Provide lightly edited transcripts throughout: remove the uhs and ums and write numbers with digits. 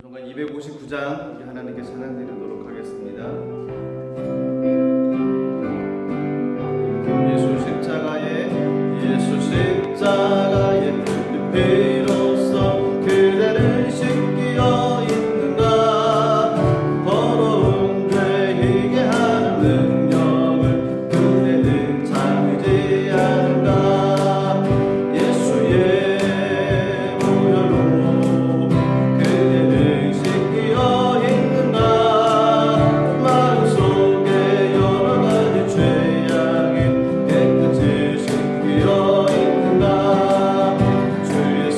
찬송가 259장 우리 하나님께 찬양 드리도록 하겠습니다. 예수 십자가에 그 피로써 그대를 씻기어 있는가. 더러운 죄이게 하는 능력을 그대는 참지 않은가. 예수의 보혈로 그대를 씻기어 있는가. 마음속에 여러 가지 죄악이 깨끗이 씻기어 있는가. 주의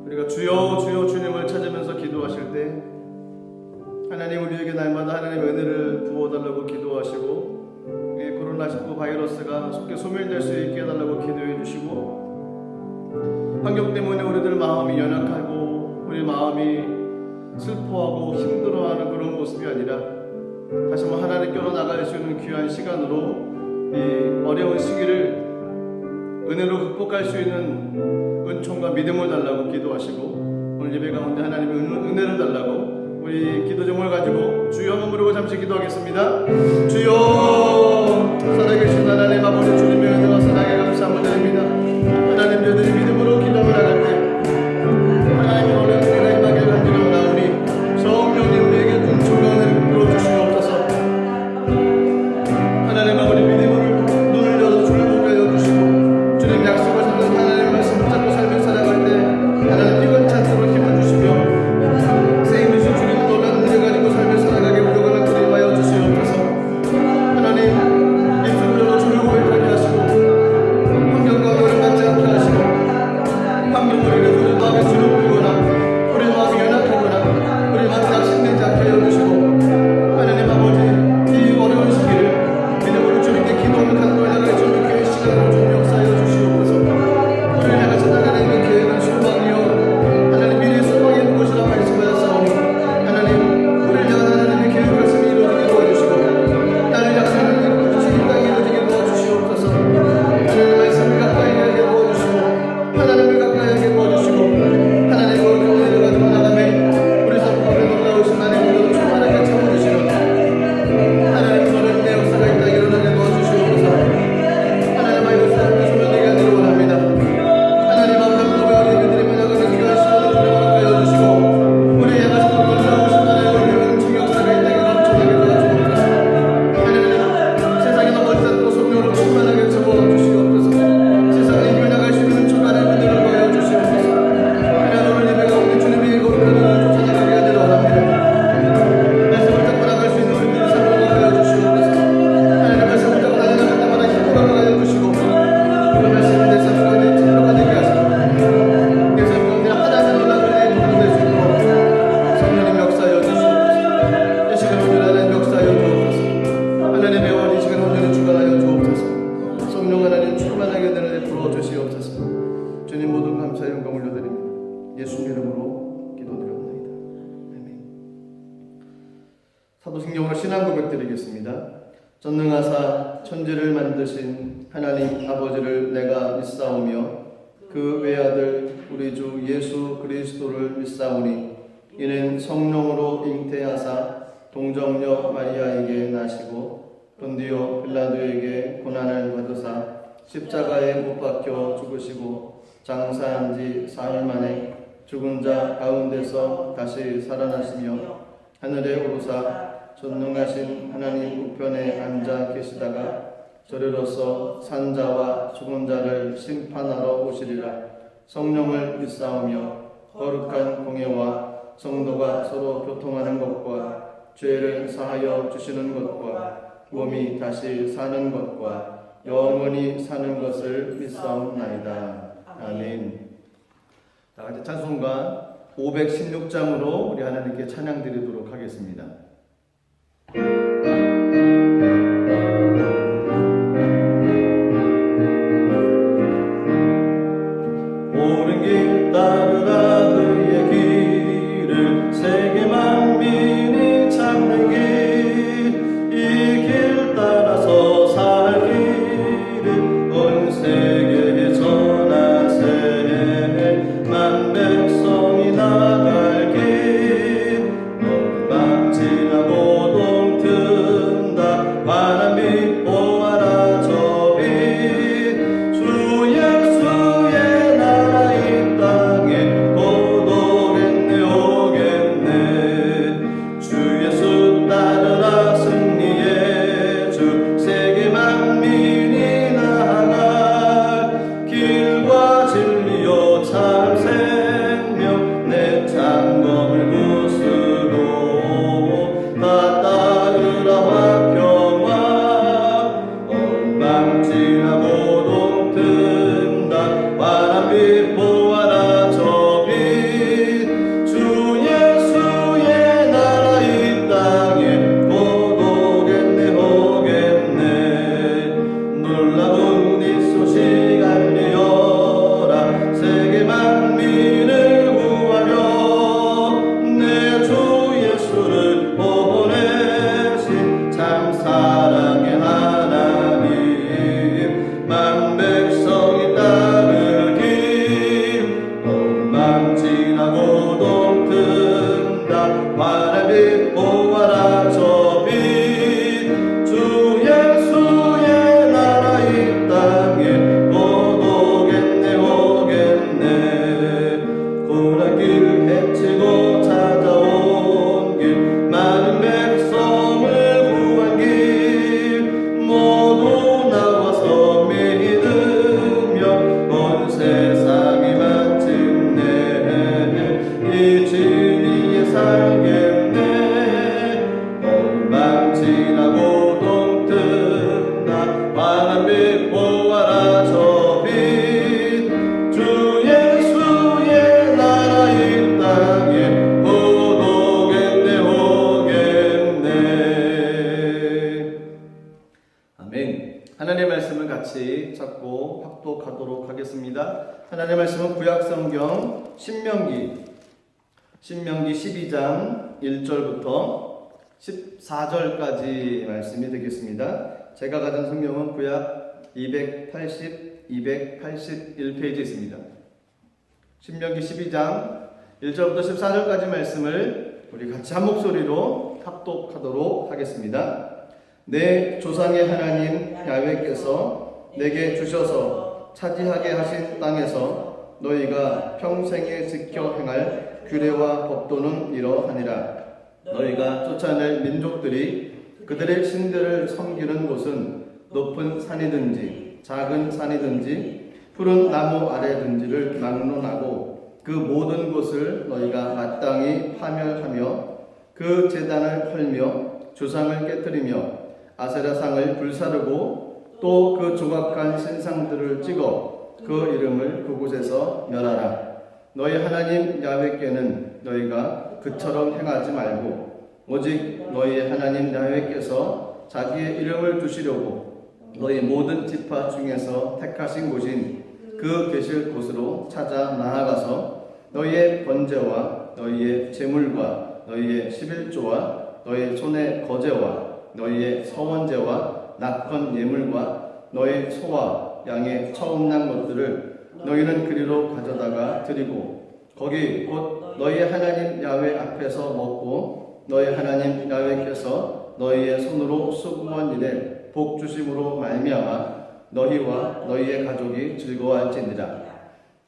우리가 주여 주여 주님을 찾으면서 기도하실 때 하나님 우리에게 날마다 하나님의 은혜를 부어달라고 기도하시고 코로나19 바이러스가 속히 소멸될 수 있게 해달라고 기도해 주시고 환경 때문에 우리들 마음이 연약하고 우리 마음이 슬퍼하고 힘들어하는 그런 모습이 아니라 다시 한번 하나님께로 나갈 수 있는 귀한 시간으로 이 어려운 시기를 은혜로 극복할 수 있는 은총과 믿음을 달라고 기도하시고 오늘 예배 가운데 하나님의 은혜를 달라고 우리 기도 제목을 가지고 주여 한번 부르고 잠시 기도하겠습니다. 주여 살아계신 하나님 아버지 주님의 은혜와 사랑에 감사함을 드립니다. 하나님 저희들이 믿음으로 기도하며 나갈 때 하나님의 오늘 은혜가 임하길 간절하오나오니 성령님 우리에게 은총과 은혜를 부어주시옵소서. 하나님 아버지 믿음으로 눈을 열어 주를 보게 해주시고 주님 약속을 잡는 하나님의 말씀 붙잡고 삶을 살아갈 때 하나님 피곤치 않도록 힘을 주시며 세임이신 주님 놀라운 은혜 가지고 삶을 살아가게 우려가는 그리 하여 주시옵소서. 하나님 입술을 열어 주를 고백하게 하시고 환경 가운데 맞지 않게 하시고 환경을 이루어 우리 마음에 주눅 들거나 우리 마음이 연약하거나 우리 마음이 낙심되지 않게 하여 주시고 하나님 아버지 이 어려운 시기를 믿음으로 주님께 기도하며 간구해 나갈 수 있는 교회 시간으로 좀 역사하여 주시옵소서. 우리를 향해서 나가는 그 계획은 소망이요 하나님 미래의 소망이 무엇이라 말씀하셨사오니 하나님 우리를 향한 하나님의 계획 말씀이 이루어지게 도와주시고 나를 향한 하나님의 주신 땅이 이루어지게 도와주시옵소서. 하나님의 말씀을 가까이 하게 도와주시고 하나님을 가까이 하게 도와주시고 하나님의 은혜를 가지고 나가며 우리 삶 가운데 놀라우신 하나님의 은혜로 충만하게 채워주시는 하나님 너를 내 역사가 이 땅에 일어나게 도와주시옵소서. 하나님 아이고 삶을 소멸되게 하기를 원합니다. 하나님 아버지 우리 믿음의 나가는 귀한 시간을 주님 허락하여 주시고 우리 향하신 놀라우신 하나님의 은총 역사가 이 땅에 넘쳐나게 도와주옵소서. 하나님 세상에 넘어지지 않도록 성령으로 충만하게 채워주시옵소서. 세상에 이겨 나갈 수 있는 충만한 은혜를 더하여 주시옵소서. 하나님 오늘 예배 가운데 주님의 거룩한 은혜를 쫓아나가게 하기를 원합니다. 말씀을 잡고 나갈 수 있는 우리들의 삶을 더하여 주시옵소서. 하나님 말씀을 잡고 나가는 때마다 힘을 더하여 주시고 그 말씀을 내 삶 가운데 지표가 되게 하시고 내 삶 가운데 하나님의 놀라운 은혜의 도움이 될 수 있도록 성령님 역사하여 주시옵소서. 이 시간 오늘 하나님 역사하여 주옵소서. 하나님의 원이 시간 온전히 주관하여 주옵소서. 성령 하나님 충만하게 은혜를 베풀어 주시옵소서. 주님 모든 감사의 영광 올려드립니다. 예수님 이름으로 기도드렸나이다. 아멘. 사도신경으로 신앙 고백 드리겠습니다. 전능하사 천지를 만드신 하나님 아버지를 내가 믿사오며 그 외아들 우리 주 예수 그리스도를 믿사오니 이는 성령으로 잉태하사 동정녀 마리아에게 나시고 본디오 빌라도에게 고난을 받으사 십자가에 못 박혀 죽으시고 장사한 지 사흘 만에 죽은 자 가운데서 다시 살아나시며 하늘에 오르사 전능하신 하나님 우편에 앉아 계시다가 저리로서 산자와 죽은 자를 심판하러 오시리라. 성령을 믿사오며 거룩한 공예와 성도가 서로 교통하는 것과 죄를 사하여 주시는 것과 몸이 다시 사는 것과 영원히 사는 것을 믿사옵나이다. 아멘. 다 같이 찬송가 516장으로 우리 하나님께 찬양 드리도록 하겠습니다. 옳은 길 따르라 그의 길을 세계 만민이 찾는 길 이 길 따라서 살 길을 온 세계에 전하세 만 백성이 나갈 길 어둠 지나고 동튼다 환한 빛 보아라 저 빛 주 예수의 나라 이 땅에 보겠습니다. 하나님의 말씀은 구약성경 신명기 12장 1절부터 14절까지 말씀이 되겠습니다. 제가 가진 성경은 구약 281페이지에 있습니다. 신명기 12장 1절부터 14절까지 말씀을 우리 같이 한 목소리로 합독하도록 하겠습니다. 내 조상의 하나님 야훼께서 내게 주셔서 차지하게 하신 땅에서 너희가 평생에 지켜 행할 규례와 법도는 이러하니라. 너희가 쫓아낼 민족들이 그들의 신들을 섬기는 곳은 높은 산이든지 작은 산이든지 푸른 나무 아래든지를 막론하고 그 모든 곳을 너희가 마땅히 파멸하며 그 제단을 헐며 주상을 깨뜨리며 아세라상을 불사르고 또 그 조각한 신상들을 찍어 그 이름을 그곳에서 멸하라. 너희 하나님 야훼께는 너희가 그처럼 행하지 말고 오직 너희 하나님 야훼께서 자기의 이름을 두시려고 너희 모든 지파 중에서 택하신 곳인 그 계실 곳으로 찾아 나아가서 너희의 번제와 너희의 제물과 너희의 11조와 너희 손의 거제와 너희의 서원제와 낙헌 예물과 너희 소와 양의 처음 난 것들을 너희는 그리로 가져다가 드리고 거기 곧 너희 하나님 야훼 앞에서 먹고 너희 하나님 야훼께서 너희의 손으로 수고한 일에 복 주심으로 말미암아 너희와 너희의 가족이 즐거워할지니라.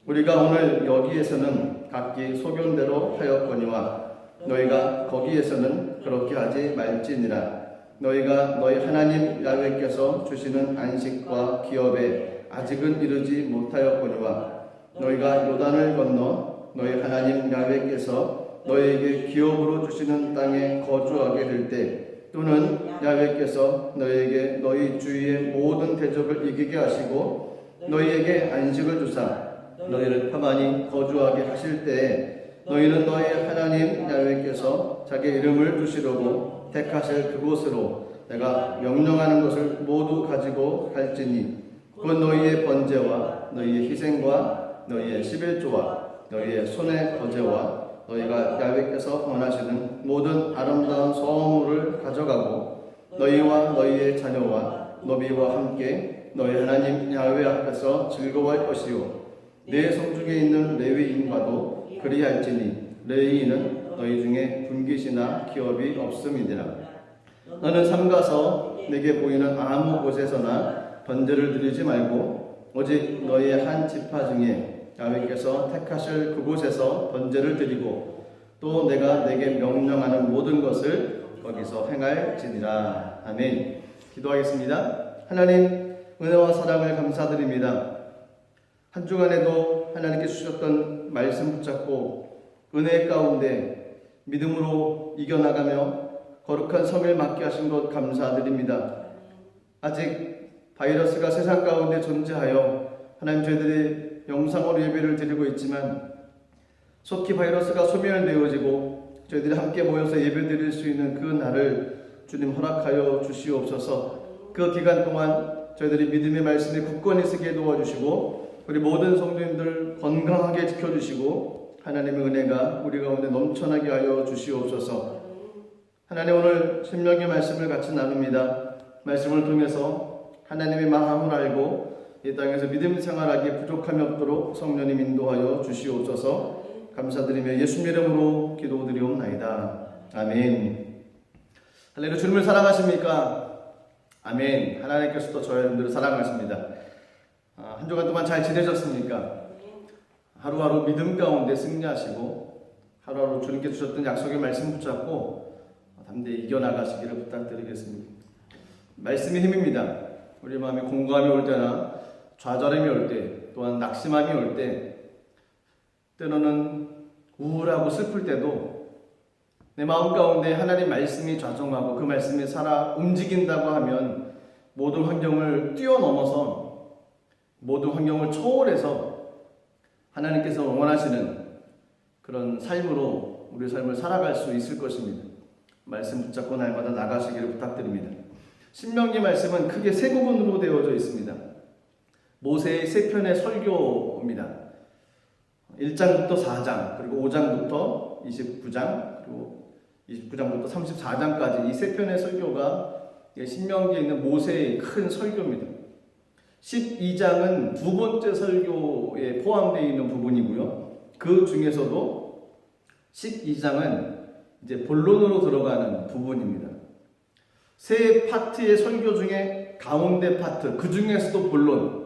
우리가 오늘 여기에서는 각기 소견대로 하였거니와 너희가 거기에서는 그렇게 하지 말지니라. 너희가 너희 하나님 야훼께서 주시는 안식과 기업에 아직은 이르지 못하였거니와 너희가 요단을 건너 너희 하나님 야훼께서 너희에게 기업으로 주시는 땅에 거주하게 될 때 또는 야훼께서 너희에게 너희 주위의 모든 대적을 이기게 하시고 너희에게 안식을 주사 너희를 평안히 거주하게 하실 때에 너희는 너희 하나님 야훼께서 자기 이름을 두시려고 택하실 그곳으로 내가 명령하는 것을 모두 가지고 갈지니 곧 너희의 번제와 너희의 희생과 너희의 11조와 너희의 손의 거제와 너희가 야훼께서 원하시는 모든 아름다운 소원물을 가져가고 너희와 너희의 자녀와 너비와 함께 너희 하나님 야훼 앞에서 즐거워할 것이요 내 성중에 있는 레위인과도 그리할지니 레위인은 너희 중에 분깃이나 기업이 없음이니라. 너는 삼가서 내게 보이는 아무 곳에서나 번제를 드리지 말고 오직 너희의 한 지파 중에 야훼께서 택하실 그곳에서 번제를 드리고 또 내가 내게 명령하는 모든 것을 거기서 행할지니라. 아멘. 기도하겠습니다. 하나님 은혜와 사랑을 감사드립니다. 한 주간에도 하나님께 주셨던 말씀 붙잡고 은혜 가운데 믿음으로 이겨나가며 거룩한 성을 맡게 하신 것 감사드립니다. 아직 바이러스가 세상 가운데 존재하여 하나님 저희들이 영상으로 예배를 드리고 있지만 속히 바이러스가 소멸되어지고 저희들이 함께 모여서 예배 드릴 수 있는 그 날을 주님 허락하여 주시옵소서. 그 기간 동안 저희들이 믿음의 말씀에 굳건히 서게 도와주시고 우리 모든 성도님들 건강하게 지켜주시고 하나님의 은혜가 우리 가운데 넘쳐나게 하여 주시옵소서. 하나님 오늘 신명기 말씀을 같이 나눕니다. 말씀을 통해서 하나님의 마음을 알고 이 땅에서 믿음 생활하기에 부족함이 없도록 성령님 인도하여 주시옵소서. 감사드리며 예수님 이름으로 기도드리옵나이다. 아멘. 할렐루야. 주님을 사랑하십니까? 아멘. 하나님께서도 저희들을 사랑하십니다. 한 주간 동안 잘 지내셨습니까? 하루하루 믿음 가운데 승리하시고 하루하루 주님께 주셨던 약속의 말씀 붙잡고 담대히 이겨나가시기를 부탁드리겠습니다. 말씀이 힘입니다. 우리 마음에 공감이 올 때나 좌절함이 올 때, 또한 낙심함이 올 때, 때로는 우울하고 슬플 때도 내 마음 가운데 하나님 말씀이 좌정하고 그 말씀이 살아 움직인다고 하면 모든 환경을 뛰어넘어서 모든 환경을 초월해서 하나님께서 원하시는 그런 삶으로 우리 삶을 살아갈 수 있을 것입니다. 말씀 붙잡고 날마다 나가시기를 부탁드립니다. 신명기 말씀은 크게 세 부분으로 되어져 있습니다. 모세의 세 편의 설교입니다. 1장부터 4장, 그리고 5장부터 29장, 그리고 29장부터 34장까지 이 세 편의 설교가 신명기에 있는 모세의 큰 설교입니다. 12장은 두 번째 설교에 포함되어 있는 부분이고요. 그 중에서도 12장은 이제 본론으로 들어가는 부분입니다. 세 파트의 설교 중에 가운데 파트, 그 중에서도 본론,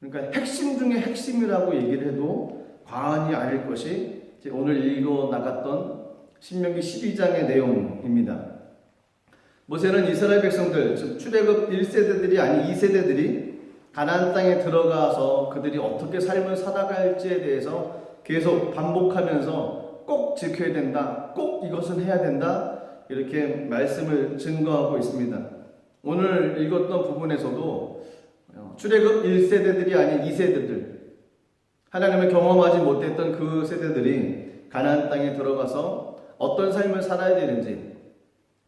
그러니까 핵심 중에 핵심이라고 얘기를 해도 과언이 아닐 것이 오늘 읽어 나갔던 신명기 12장의 내용입니다. 모세는 이스라엘 백성들, 즉 출애굽 1세대들이 아닌 2세대들이 가나안 땅에 들어가서 그들이 어떻게 삶을 살아갈지에 대해서 계속 반복하면서 꼭 지켜야 된다, 꼭 이것은 해야 된다, 이렇게 말씀을 증거하고 있습니다. 오늘 읽었던 부분에서도 출애굽 1세대들이 아닌 2세대들, 하나님을 경험하지 못했던 그 세대들이 가나안 땅에 들어가서 어떤 삶을 살아야 되는지,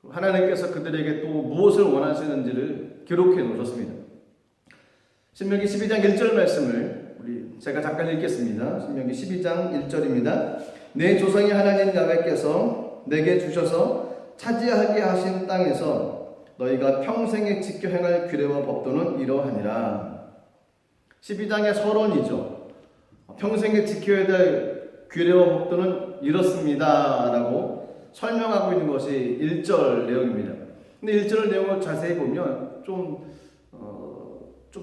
하나님께서 그들에게 또 무엇을 원하시는지를 기록해 놓으셨습니다. 신명기 12장 1절 말씀을 제가 잠깐 읽겠습니다. 신명기 12장 1절입니다. 내 조상의 하나님 야훼께서 내게 주셔서 차지하게 하신 땅에서 너희가 평생에 지켜 행할 규례와 법도는 이러하니라. 12장의 서론이죠. 평생에 지켜야 될 규례와 법도는 이렇습니다 라고 설명하고 있는 것이 1절 내용입니다. 근데 1절 내용을 자세히 보면 좀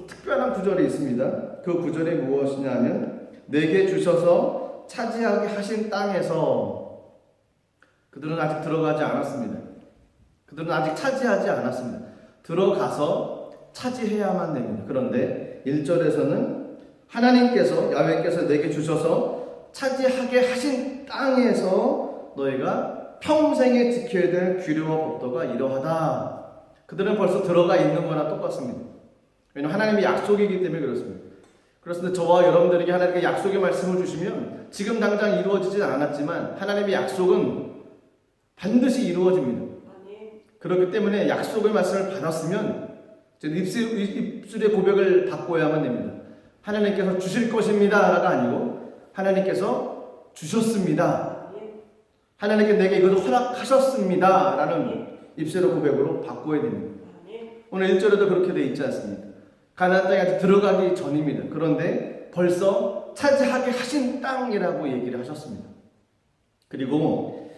특별한 구절이 있습니다. 그 구절이 무엇이냐 하면 내게 주셔서 차지하게 하신 땅에서, 그들은 아직 들어가지 않았습니다. 그들은 아직 차지하지 않았습니다. 들어가서 차지해야만 됩니다. 그런데 1절에서는 하나님께서, 야훼께서 내게 주셔서 차지하게 하신 땅에서 너희가 평생에 지켜야 될 규례와 법도가 이러하다. 그들은 벌써 들어가 있는 거나 똑같습니다. 왜냐하면 하나님의 약속이기 때문에 그렇습니다. 그렇습니다. 저와 여러분들에게 하나님께 약속의 말씀을 주시면 지금 당장 이루어지진 않았지만 하나님의 약속은 반드시 이루어집니다. 그렇기 때문에 약속의 말씀을 받았으면 입술의 고백을 바꿔야만 됩니다. 하나님께서 주실 것입니다가 아니고 하나님께서 주셨습니다. 하나님께 내게 이것을 허락하셨습니다 라는 입술의 고백으로 바꿔야 됩니다. 오늘 1절에도 그렇게 되어 있지 않습니까? 가나안 땅에 들어가기 전입니다. 그런데 벌써 차지하게 하신 땅이라고 얘기를 하셨습니다. 그리고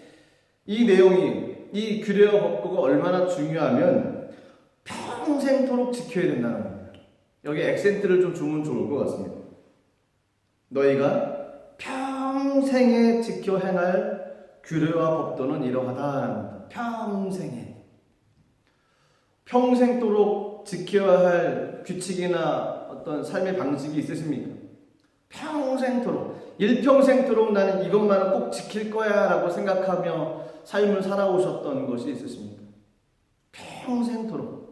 이 내용이, 이 규례와 법도가 얼마나 중요하면 평생토록 지켜야 된다는 겁니다. 여기 액센트를 좀 주면 좋을 것 같습니다. 너희가 평생에 지켜 행할 규례와 법도는 이러하다. 평생에. 평생토록 지켜야 할 규칙이나 어떤 삶의 방식이 있으십니까? 평생토록, 일평생토록 나는 이것만은 꼭 지킬 거야 라고 생각하며 삶을 살아오셨던 것이 있으십니까? 평생토록.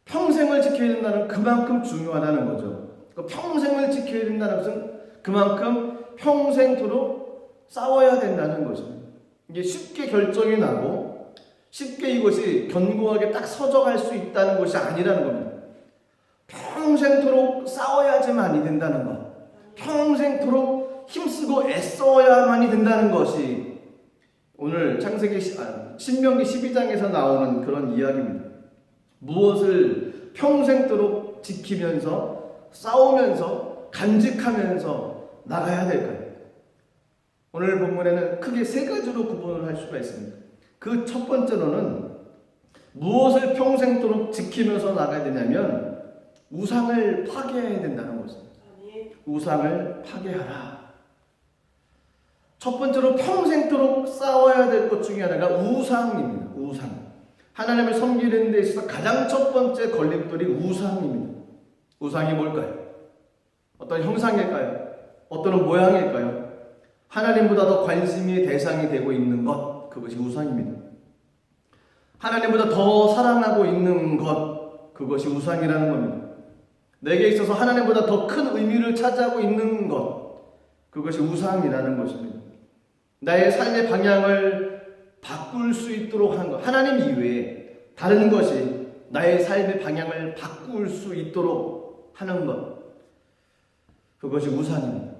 평생을 지켜야 된다는 그만큼 중요하다는 거죠. 평생을 지켜야 된다는 것은 그만큼 평생토록 싸워야 된다는 것입니다. 이게 쉽게 결정이 나고 쉽게 이것이 견고하게 딱 서져갈 수 있다는 것이 아니라는 겁니다. 평생토록 싸워야지만이 된다는 것, 평생토록 힘쓰고 애써야만이 된다는 것이 오늘 신명기 12장에서 나오는 그런 이야기입니다. 무엇을 평생토록 지키면서 싸우면서 간직하면서 나가야 될까요? 오늘 본문에는 크게 세 가지로 구분을 할 수가 있습니다. 그 첫 번째로는 무엇을 평생토록 지키면서 나가야 되냐면 우상을 파괴해야 된다는 것입니다. 우상을 파괴하라. 첫 번째로 평생토록 싸워야 될 것 중에 하나가 우상입니다. 우상. 하나님을 섬기는 데 있어서 가장 첫 번째 걸림돌이 우상입니다. 우상이 뭘까요? 어떤 형상일까요? 어떤 모양일까요? 하나님보다 더 관심의 대상이 되고 있는 것, 그것이 우상입니다. 하나님보다 더 사랑하고 있는 것, 그것이 우상이라는 겁니다. 내게 있어서 하나님보다 더 큰 의미를 차지하고 있는 것, 그것이 우상이라는 것입니다. 나의 삶의 방향을 바꿀 수 있도록 한 것, 하나님 이외에 다른 것이 나의 삶의 방향을 바꿀 수 있도록 하는 것, 그것이 우상입니다.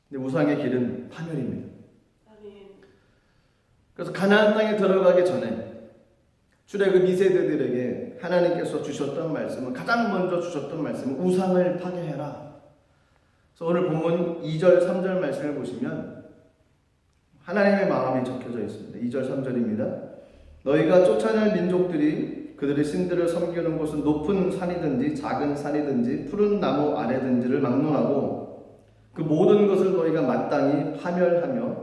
근데 우상의 길은 파멸입니다. 그래서 가나안 땅에 들어가기 전에 출애굽 2세대들에게 하나님께서 주셨던 말씀은, 가장 먼저 주셨던 말씀은 우상을 파괴해라. 그래서 오늘 본문 2절 3절 말씀을 보시면 하나님의 마음이 적혀져 있습니다. 2절 3절입니다. 너희가 쫓아낼 민족들이 그들의 신들을 섬기는 곳은 높은 산이든지 작은 산이든지 푸른 나무 아래든지를 막론하고 그 모든 것을 너희가 마땅히 파멸하며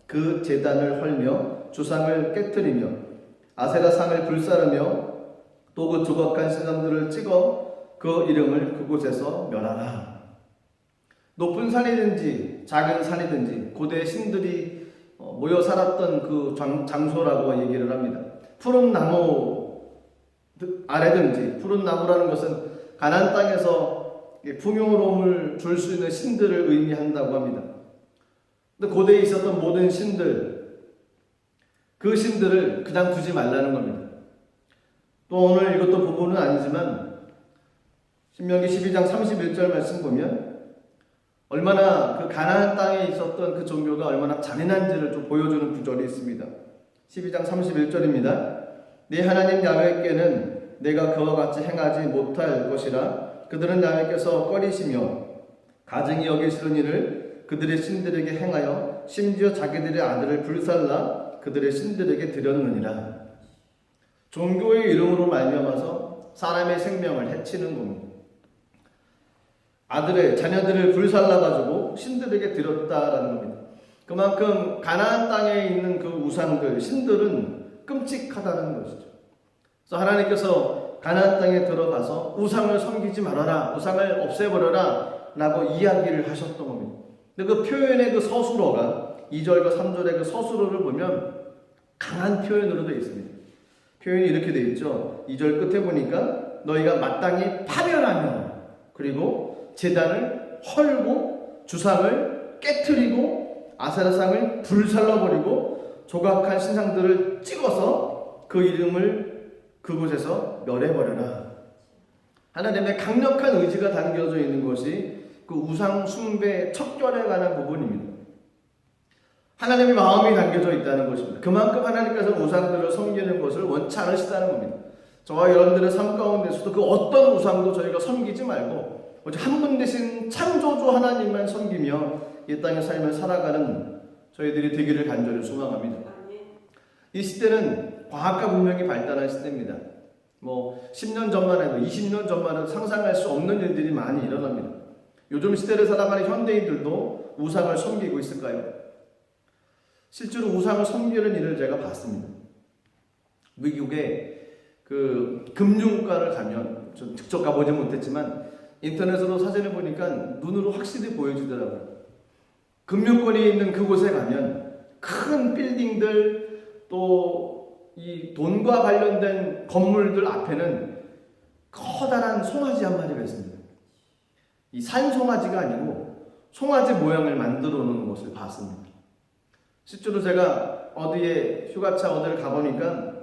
그 제단을 헐며 주상을 깨뜨리며 아세라 상을 불사르며 또 그 조각한 신상들을 찍어 그 이름을 그곳에서 멸하라. 높은 산이든지 작은 산이든지 고대 신들이 모여 살았던 그 장소라고 얘기를 합니다. 푸른 나무 아래든지, 푸른 나무라는 것은 가나안 땅에서 풍요로움을 줄 수 있는 신들을 의미한다고 합니다. 근데 고대에 있었던 모든 신들, 그 신들을 그냥 두지 말라는 겁니다. 또 오늘 이것도 부분은 아니지만 신명기 12장 31절 말씀 보면 얼마나 그 가나안 땅에 있었던 그 종교가 얼마나 잔인한지를 좀 보여주는 구절이 있습니다. 12장 31절입니다. 네 하나님 야훼께는 내가 그와 같이 행하지 못할 것이라. 그들은 야훼께서 꺼리시며 가증히 여기시는 일을 그들의 신들에게 행하여 심지어 자기들의 아들을 불살라 그들의 신들에게 드렸느니라. 종교의 이름으로 말미암아서 사람의 생명을 해치는 겁니다. 아들의 자녀들을 불살라가지고 신들에게 드렸다라는 겁니다. 그만큼 가나안 땅에 있는 그 우상들, 신들은 끔찍하다는 것이죠. 그래서 하나님께서 가나안 땅에 들어가서 우상을 섬기지 말아라, 우상을 없애버려라 라고 이야기를 하셨던 겁니다. 근데 그 표현의 그 서술어가 2절과 3절의 그 서술어를 보면 강한 표현으로 되어 있습니다. 표현이 이렇게 되어 있죠. 2절 끝에 보니까 너희가 마땅히 파멸하며 그리고 제단을 헐고 주상을 깨트리고 아세라상을 불살라버리고 조각한 신상들을 찍어서 그 이름을 그곳에서 멸해버려라. 하나님의 강력한 의지가 담겨져 있는 것이 그 우상 숭배 척결에 관한 부분입니다. 하나님의 마음이 담겨져 있다는 것입니다. 그만큼 하나님께서 우상들을 섬기는 것을 원치 않으시다는 겁니다. 저와 여러분들의 삶 가운데서도 그 어떤 우상도 저희가 섬기지 말고 오직 한 분 되신 창조주 하나님만 섬기며 이 땅의 삶을 살아가는 저희들이 되기를 간절히 소망합니다. 이 시대는 과학과 문명이 발달한 시대입니다. 10년 전만 해도 20년 전만 해도 상상할 수 없는 일들이 많이 일어납니다. 요즘 시대를 살아가는 현대인들도 우상을 섬기고 있을까요? 실제로 우상을 섬기는 일을 제가 봤습니다. 미국의 그 금융가를 가면, 좀 직접 가보지 못했지만 인터넷으로 사진을 보니까 눈으로 확실히 보여지더라고요. 금융권이 있는 그곳에 가면 큰 빌딩들, 또 이 돈과 관련된 건물들 앞에는 커다란 송아지 한 마리가 있습니다. 이 산송아지가 아니고 송아지 모양을 만들어 놓은 것을 봤습니다. 실제로 제가 어디에 휴가차 어디를 가보니까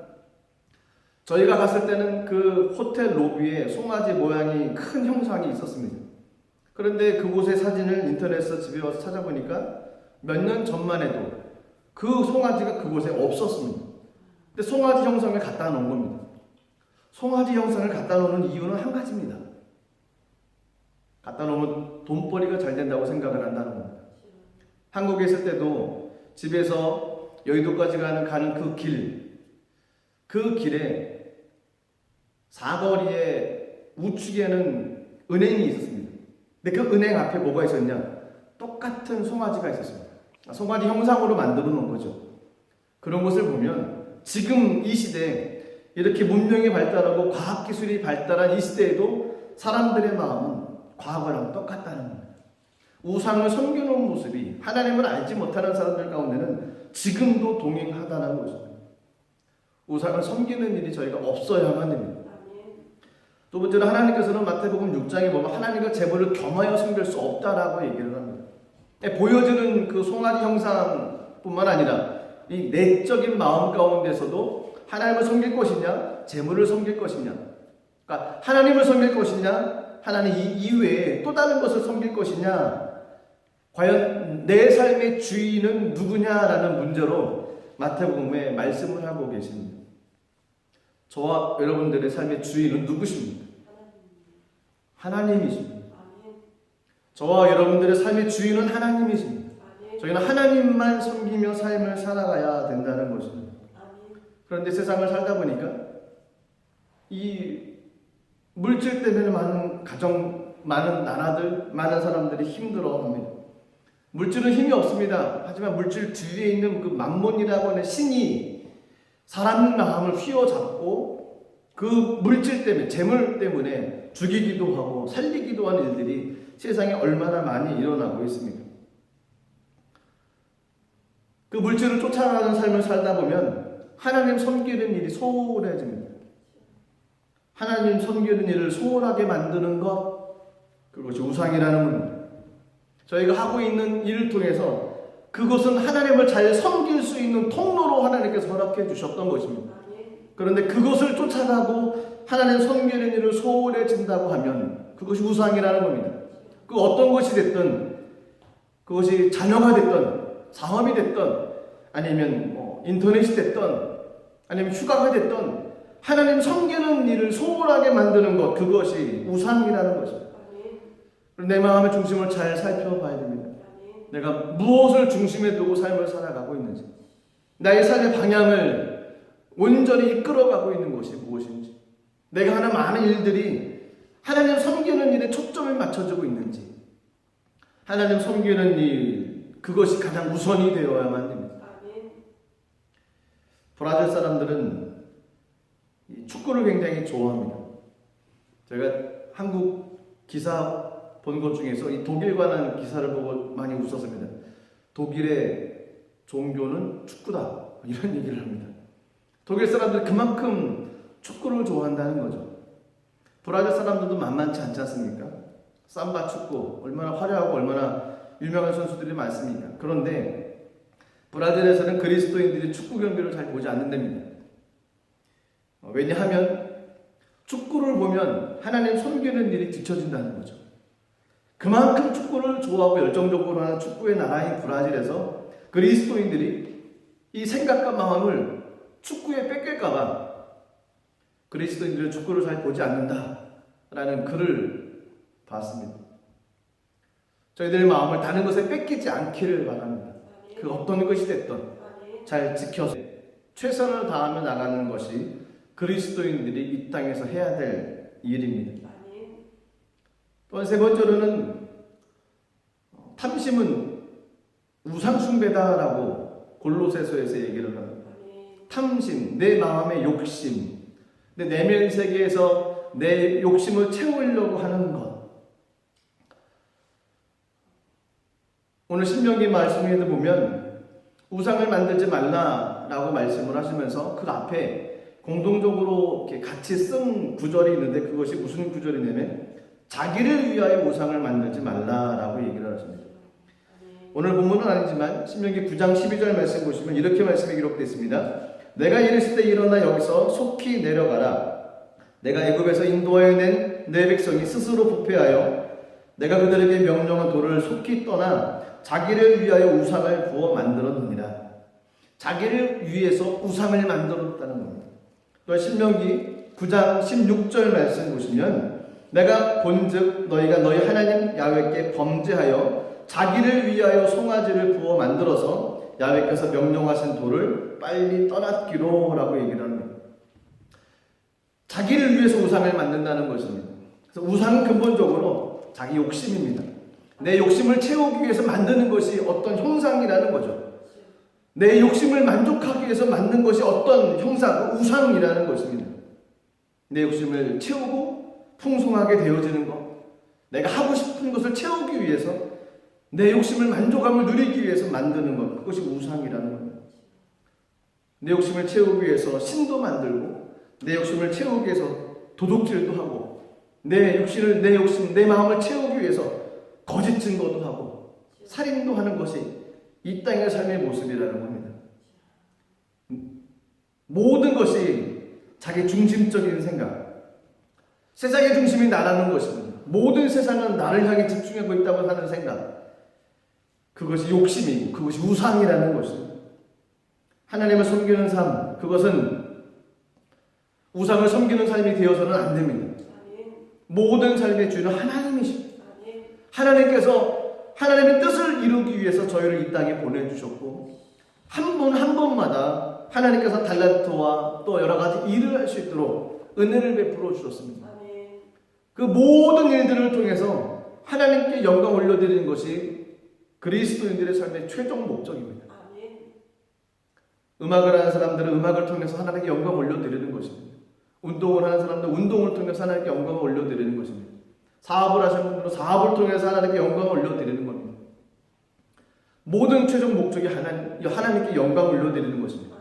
저희가 갔을 때는 그 호텔 로비에 송아지 모양이 큰 형상이 있었습니다. 그런데 그곳의 사진을 인터넷에서 집에 와서 찾아보니까 몇 년 전만 해도 그 송아지가 그곳에 없었습니다. 근데 송아지 형상을 갖다 놓은 겁니다. 송아지 형상을 갖다 놓는 이유는 한 가지입니다. 갖다 놓으면 돈벌이가 잘 된다고 생각을 한다는 겁니다. 한국에 있을 때도 집에서 여의도까지 가는 그 길에 사거리에 우측에는 은행이 있었습니다. 근데 그 은행 앞에 뭐가 있었냐? 똑같은 송아지가 있었습니다. 송아지 형상으로 만들어 놓은 거죠. 그런 것을 보면 지금 이 시대에 이렇게 문명이 발달하고 과학기술이 발달한 이 시대에도 사람들의 마음은 과거랑 똑같다는 겁니다. 우상을 섬겨놓은 모습이 하나님을 알지 못하는 사람들 가운데는 지금도 동행하다는 것입니다. 우상을 섬기는 일이 저희가 없어야만 됩니다. 두 번째로 하나님께서는 마태복음 6장에 보면 하나님과 재물을 겸하여 섬길 수 없다라고 얘기를 합니다. 보여지는 그 송아지 형상뿐만 아니라 이 내적인 마음 가운데서도 하나님을 섬길 것이냐, 재물을 섬길 것이냐, 그러니까 하나님을 섬길 것이냐, 하나님 이외에 또 다른 것을 섬길 것이냐, 과연 내 삶의 주인은 누구냐라는 문제로 마태복음에 말씀을 하고 계십니다. 저와 여러분들의 삶의 주인은 누구십니까? 하나님이십니다. 저와 여러분들의 삶의 주인은 하나님이십니다. 저희는 하나님만 섬기며 삶을 살아가야 된다는 것입니다. 그런데 세상을 살다 보니까 이 물질 때문에 많은 가정, 많은 나라들, 많은 사람들이 힘들어합니다. 물질은 힘이 없습니다. 하지만 물질 뒤에 있는 그 만몬이라고 하는 신이 사람 마음을 휘어잡고 그 물질 때문에, 재물 때문에 죽이기도 하고 살리기도 하는 일들이 세상에 얼마나 많이 일어나고 있습니까? 그 물질을 쫓아가는 삶을 살다 보면 하나님 섬기는 일이 소홀해집니다. 하나님 섬기는 일을 소홀하게 만드는 것, 그것이 우상이라는 겁니다. 저희가 하고 있는 일을 통해서 그것은 하나님을 잘 섬길 수 있는 통로로 하나님께서 허락해 주셨던 것입니다. 그런데 그것을 쫓아가고 하나님 섬기는 일을 소홀해진다고 하면 그것이 우상이라는 겁니다. 그 어떤 것이 됐든, 그것이 자녀가 됐든 사업이 됐든 아니면 인터넷이 됐든 아니면 휴가가 됐든 하나님 섬기는 일을 소홀하게 만드는 것, 그것이 우상이라는 것입니다. 내 마음의 중심을 잘 살펴봐야 됩니다. 내가 무엇을 중심에 두고 삶을 살아가고 있는지, 나의 삶의 방향을 온전히 이끌어가고 있는 것이 무엇인지, 내가 하는 많은 일들이 하나님 섬기는 일에 초점을 맞춰주고 있는지, 하나님 섬기는 일, 그것이 가장 우선이 되어야만 됩니다. 브라질 사람들은 축구를 굉장히 좋아합니다. 제가 한국 기사 본 것 중에서 이 독일 관한 기사를 보고 많이 웃었습니다. 독일의 종교는 축구다, 이런 얘기를 합니다. 독일 사람들이 그만큼 축구를 좋아한다는 거죠. 브라질 사람들도 만만치 않지 않습니까? 삼바 축구 얼마나 화려하고 얼마나 유명한 선수들이 많습니까? 그런데 브라질에서는 그리스도인들이 축구 경기를 잘 보지 않는답니다. 왜냐하면 축구를 보면 하나님 섬기는 일이 뒤처진다는 거죠. 그만큼 축구를 좋아하고 열정적으로 하는 축구의 나라인 브라질에서 그리스도인들이 이 생각과 마음을 축구에 뺏길까봐 그리스도인들은 축구를 잘 보지 않는다라는 글을 봤습니다. 저희들의 마음을 다른 것에 뺏기지 않기를 바랍니다. 그 어떤 것이 됐든 잘 지켜서 최선을 다하며 나가는 것이 그리스도인들이 이 땅에서 해야 될 일입니다. 또한 세 번째로는 탐심은 우상숭배다라고 골로새서에서 얘기를 합니다. 탐심, 내 마음의 욕심, 내 내면 세계에서 내 욕심을 채우려고 하는 것. 오늘 신명기 말씀에도 보면 우상을 만들지 말라라고 말씀을 하시면서 그 앞에 공동적으로 이렇게 같이 쓴 구절이 있는데 그것이 무슨 구절이냐면 자기를 위하여 우상을 만들지 말라라고 얘기를 하십니다. 오늘 본문은 아니지만 신명기 9장 12절 말씀 보시면 이렇게 말씀이 기록되어 있습니다. 내가 이르실 때 일어나 여기서 속히 내려가라. 내가 애굽에서 인도하여 낸 내 백성이 스스로 부패하여 내가 그들에게 명령한 도를 속히 떠나 자기를 위하여 우상을 부어 만들었느니라. 자기를 위해서 우상을 만들었다는 겁니다. 또 신명기 9장 16절 말씀 보시면 내가 본즉 너희가 너희 하나님 야훼께 범죄하여 자기를 위하여 송아지를 부어 만들어서 야훼께서 명령하신 도를 빨리 떠났기로 라고 얘기를 합니다. 자기를 위해서 우상을 만든다는 것입니다. 그래서 우상은 근본적으로 자기 욕심입니다. 내 욕심을 채우기 위해서 만드는 것이 어떤 형상이라는 거죠. 내 욕심을 만족하기 위해서 만든 것이 어떤 형상, 우상이라는 것입니다. 내 욕심을 채우고 풍성하게 되어지는 것, 내가 하고 싶은 것을 채우기 위해서 내 욕심을 만족함을 누리기 위해서 만드는 것, 그것이 우상이라는 겁니다. 내 욕심을 채우기 위해서 신도 만들고 내 욕심을 채우기 위해서 도둑질도 하고 내 욕심, 내 마음을 채우기 위해서 거짓 증거도 하고 살인도 하는 것이 이 땅의 삶의 모습이라는 겁니다. 모든 것이 자기 중심적인 생각, 세상의 중심이 나라는 것입니다. 모든 세상은 나를 향해 집중하고 있다고 하는 생각, 그것이 욕심이고 그것이 우상이라는 것입니다. 하나님을 섬기는 삶, 그것은 우상을 섬기는 삶이 되어서는 안 됩니다. 모든 삶의 주인은 하나님이십니다. 하나님께서 하나님의 뜻을 이루기 위해서 저희를 이 땅에 보내주셨고, 한 분 한 분마다 하나님께서 달란트와 또 여러 가지 일을 할 수 있도록 은혜를 베풀어 주셨습니다. 그 모든 일들을 통해서 하나님께 영광 올려드리는 것이 그리스도인들의 삶의 최종 목적입니다. 음악을 하는 사람들은 음악을 통해서 하나님께 영광 올려드리는 것입니다. 운동을 하는 사람들은 운동을 통해서 하나님께 영광을 올려드리는 것입니다. 사업을 하시는 분들은 사업을 통해서 하나님께 영광을 올려드리는 겁니다. 모든 최종 목적이 하나님께 영광을 올려드리는 것입니다.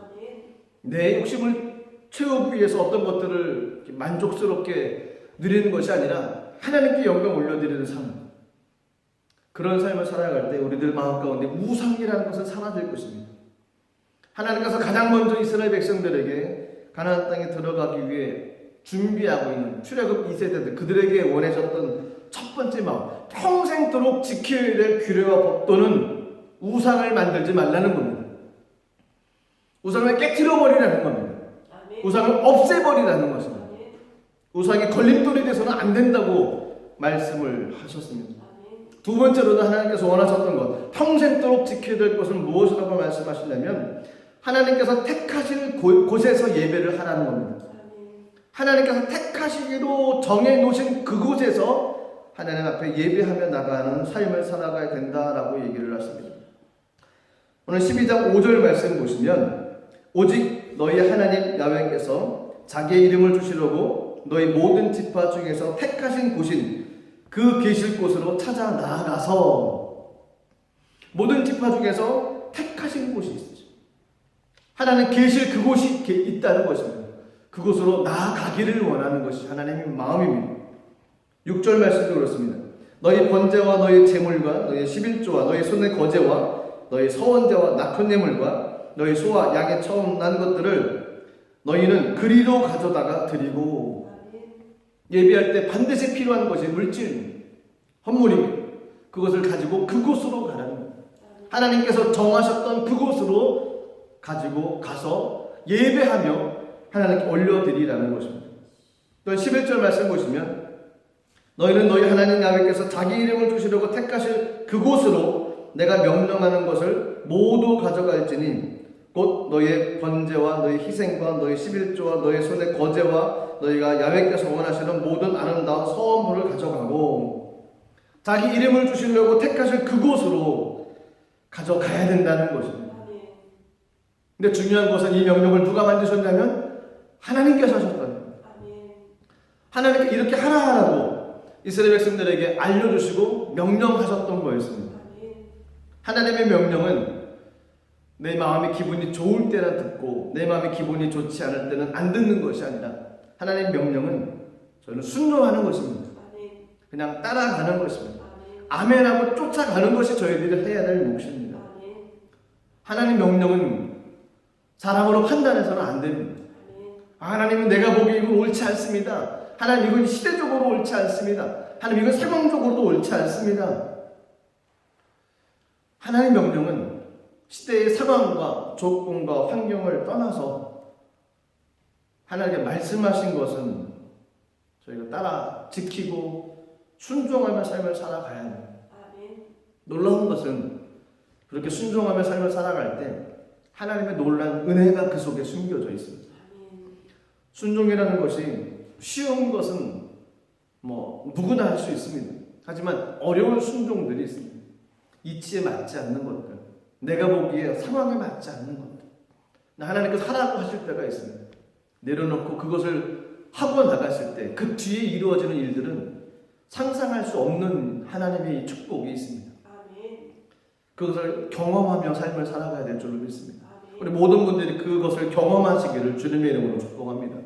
내 욕심을 채우기 위해서 어떤 것들을 만족스럽게 누리는 것이 아니라 하나님께 영광 올려드리는 삶, 그런 삶을 살아갈 때 우리들 마음 가운데 우상이라는 것은 사라질 것입니다. 하나님께서 가장 먼저 이스라엘 백성들에게 가나안 땅에 들어가기 위해 준비하고 있는 출애굽 2세대들, 그들에게 원하셨던 첫 번째 마음, 평생도록 지켜야 될 규례와 법도는 우상을 만들지 말라는 겁니다. 우상을 깨트려버리라는 겁니다. 우상을 없애버리라는 것입니다. 우상이 걸림돌이 돼서는 안 된다고 말씀을 하셨습니다. 두 번째로는 하나님께서 원하셨던 것, 평생도록 지켜야 될 것은 무엇이라고 말씀하시냐면 하나님께서 택하실 곳에서 예배를 하라는 겁니다. 하나님께서 택하시기로 정해놓으신 그곳에서 하나님 앞에 예배하며 나가는 삶을 살아가야 된다라고 얘기를 하십니다. 오늘 12장 5절 말씀 보시면 오직 너희 하나님 야훼께서 자기의 이름을 두시려고 너희 모든 지파 중에서 택하신 곳인 그 계실 곳으로 찾아 나아가서, 모든 지파 중에서 택하신 곳이 있으죠. 하나님 계실 그곳이 있다는 것입니다. 그곳으로 나아가기를 원하는 것이 하나님의 마음입니다. 6절 말씀도 그렇습니다. 너희 번제와 너희 제물과 너희 11조와 너희 손의 거제와 너희 서원제와 낙헌 예물과 너희 소와 양의 처음 난 것들을 너희는 그리로 가져다가 드리고, 예배할 때 반드시 필요한 것이 물질, 헌물입니다. 그것을 가지고 그곳으로 가라는 겁니다. 하나님께서 정하셨던 그곳으로 가지고 가서 예배하며 하나님께 올려드리라는 것입니다. 또 11절 말씀 보시면 너희는 너희 하나님 야훼께서 자기 이름을 두시려고 택하실 그곳으로 내가 명령하는 것을 모두 가져갈지니 곧 너희의 번제와 너희 희생과 너희 11조와 너희 손의 거제와 너희가 야훼께서 원하시는 모든 아름다운 서원물을 가져가고, 자기 이름을 주시려고 택하실 그곳으로 가져가야 된다는 것입니다. 근데 중요한 것은 이 명령을 누가 만드셨냐면 하나님께서 하셨다는 겁니다. 하나님께 이렇게 하라고 이스라엘 백성들에게 알려주시고 명령하셨던 거였습니다. 하나님의 명령은 내 마음의 기분이 좋을 때나 듣고 내 마음의 기분이 좋지 않을 때는 안 듣는 것이 아니라, 하나님의 명령은 저는 순종하는 것입니다. 그냥 따라가는 것입니다. 아멘하고 쫓아가는 것이 저희들이 해야 될 몫입니다. 하나님 명령은 사람으로 판단해서는 안 됩니다. 하나님은 내가 보기에 이건 옳지 않습니다. 하나님 이건 시대적으로 옳지 않습니다. 하나님 이건 상황적으로도 옳지 않습니다. 하나님 명령은 시대의 상황과 조건과 환경을 떠나서 하나님께 말씀하신 것은 저희가 따라 지키고 순종하며 삶을 살아가야 합니다. 놀라운 것은 그렇게 순종하며 삶을 살아갈 때 하나님의 놀라운 은혜가 그 속에 숨겨져 있습니다. 순종이라는 것이 쉬운 것은 누구나 할 수 있습니다. 하지만 어려운 순종들이 있습니다. 이치에 맞지 않는 것들, 내가 보기에 상황에 맞지 않는 것들, 하나님께서 하라고 하실 때가 있습니다. 내려놓고 그것을 하고 나갔을 때 그 뒤에 이루어지는 일들은 상상할 수 없는 하나님의 축복이 있습니다. 그것을 경험하며 삶을 살아가야 될 줄로 믿습니다. 우리 모든 분들이 그것을 경험하시기를 주님의 이름으로 축복합니다.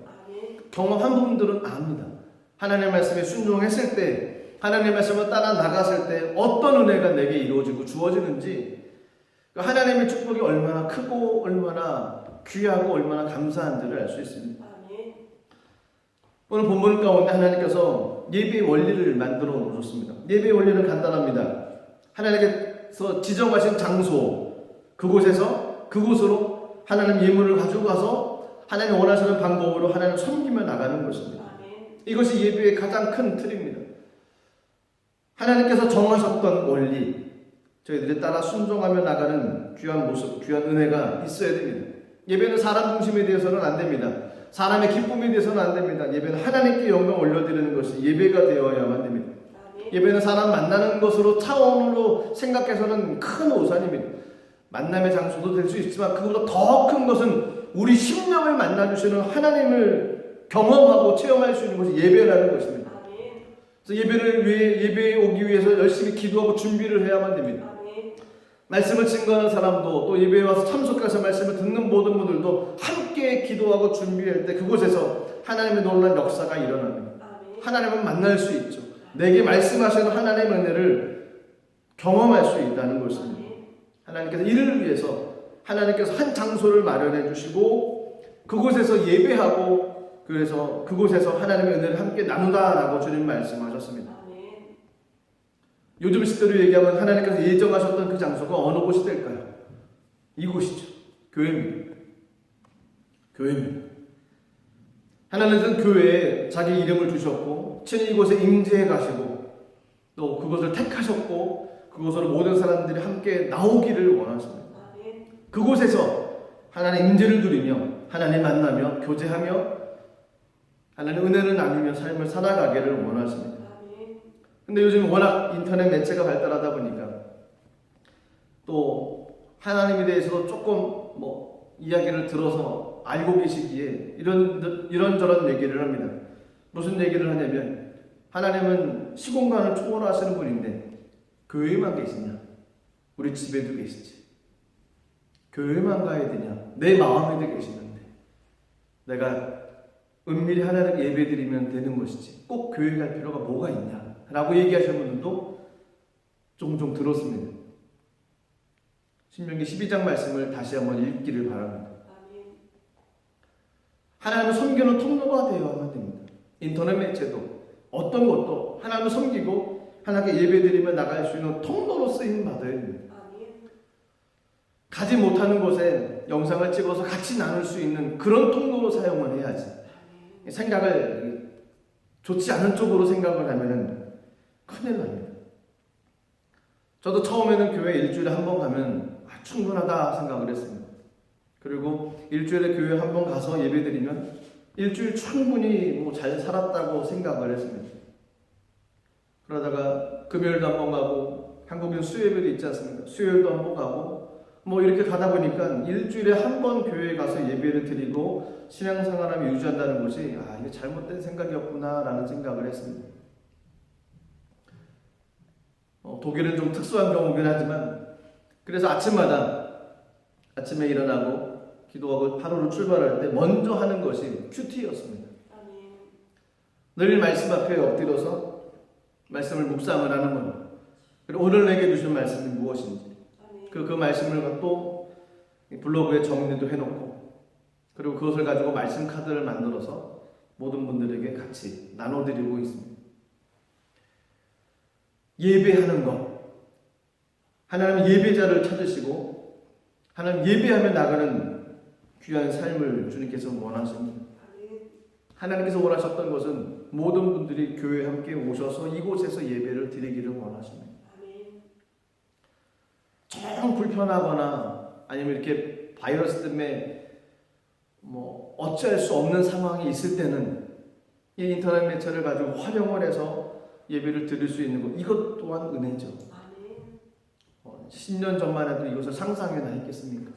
경험한 분들은 압니다. 하나님의 말씀에 순종했을 때, 하나님의 말씀을 따라 나갔을 때 어떤 은혜가 내게 이루어지고 주어지는지, 하나님의 축복이 얼마나 크고 얼마나 귀하고 얼마나 감사한지를 알 수 있습니다. 오늘 본문 가운데 하나님께서 예배의 원리를 만들어 놓으셨습니다. 예배의 원리는 간단합니다. 하나님께서 지정하신 장소, 그곳으로 하나님 예물을 가지고 가서 하나님 원하시는 방법으로 하나님 섬기며 나가는 것입니다. 이것이 예배의 가장 큰 틀입니다. 하나님께서 정하셨던 원리, 저희들이 따라 순종하며 나가는 귀한 모습, 귀한 은혜가 있어야 됩니다. 예배는 사람 중심에 대해서는 안 됩니다. 사람의 기쁨에 대해서는 안 됩니다. 예배는 하나님께 영광 올려드리는 것이 예배가 되어야만 됩니다. 예배는 사람 만나는 것으로 차원으로 생각해서는 큰 오산입니다. 만남의 장소도 될 수 있지만 그보다 더 큰 것은 우리 심령을 만나주시는 하나님을 경험하고 체험할 수 있는 것이 예배라는 것입니다. 그래서 예배에 오기 위해서 열심히 기도하고 준비를 해야만 됩니다. 말씀을 증거하는 사람도 또 예배에 와서 참석해서 말씀을 듣는 모든 분들도 함께 기도하고 준비할 때 그곳에서 하나님의 놀라운 역사가 일어납니다. 하나님을 만날 수 있죠. 내게 말씀하시는 하나님의 은혜를 경험할 수 있다는 것입니다. 하나님께서 이를 위해서 하나님께서 한 장소를 마련해 주시고 그곳에서 예배하고 그래서 그곳에서 하나님의 은혜를 함께 나누다라고 주님 말씀하셨습니다. 요즘 시대로 얘기하면 하나님께서 예정하셨던 그 장소가 어느 곳이 될까요? 이곳이죠. 교회입니다. 교회입니다. 하나님은 교회에 자기 이름을 주셨고 친히 이곳에 임재해 가시고 또 그것을 택하셨고 그곳으로 모든 사람들이 함께 나오기를 원하십니다. 그곳에서 하나님 임재를 누리며 하나님 만나며 교제하며 하나님 은혜를 나누며 삶을 살아가기를 원하십니다. 근데 요즘 워낙 인터넷 매체가 발달하다 보니까 또 하나님에 대해서도 조금 이야기를 들어서 알고 계시기에 이런저런 얘기를 합니다. 무슨 얘기를 하냐면 하나님은 시공간을 초월하시는 분인데 교회만 계시냐? 우리 집에도 계시지. 교회만 가야 되냐? 내 마음에도 계시는데 내가 은밀히 하나님 예배드리면 되는 것이지 꼭 교회 갈 필요가 뭐가 있냐? 라고 얘기하시는 분들도 종종 들었습니다. 신명기 12장 말씀을 다시 한번 읽기를 바랍니다. 하나님을 섬기는 통로가 되어야만 됩니다. 인터넷 매체도 어떤 것도 하나님을 섬기고 하나님께 예배드리며 나갈 수 있는 통로로 쓰임 받아야 됩니다. 가지 못하는 곳에 영상을 찍어서 같이 나눌 수 있는 그런 통로로 사용을 해야지. 생각을 좋지 않은 쪽으로 생각을 하면은 큰일 납니다. 저도 처음에는 교회 일주일에 한 번 가면 충분하다 생각을 했습니다. 그리고 일주일에 교회 한 번 가서 예배드리면 일주일 충분히 잘 살았다고 생각을 했습니다. 그러다가 금요일도 한 번 가고 한국인 수요일도 있지 않습니까? 수요일도 한 번 가고 이렇게 가다 보니까 일주일에 한 번 교회에 가서 예배를 드리고 신앙생활을 유지한다는 것이 이게 잘못된 생각이었구나 라는 생각을 했습니다. 독일은 좀 특수한 경우긴 하지만 그래서 아침에 일어나고 기도하고 하루를 출발할 때 먼저 하는 것이 큐티였습니다. 늘 말씀 앞에 엎드려서 말씀을 묵상을 하는 것. 그리고 오늘 내게 주신 말씀이 무엇인지 그 말씀을 또 블로그에 정리도 해놓고 그리고 그것을 가지고 말씀 카드를 만들어서 모든 분들에게 같이 나눠드리고 있습니다. 예배하는 것. 하나님 예배자를 찾으시고 하나님 예배하며 나가는 귀한 삶을 주님께서 원하십니다. 하나님께서 원하셨던 것은 모든 분들이 교회에 함께 오셔서 이곳에서 예배를 드리기를 원하십니다. 정 불편하거나 아니면 이렇게 바이러스 때문에 어찌할 수 없는 상황이 있을 때는 이 인터넷 매체를 가지고 활용을 해서 예배를 드릴 수 있는 것, 이것 또한 은혜죠. 10년 전만 해도 이것을 상상이나 했겠습니까?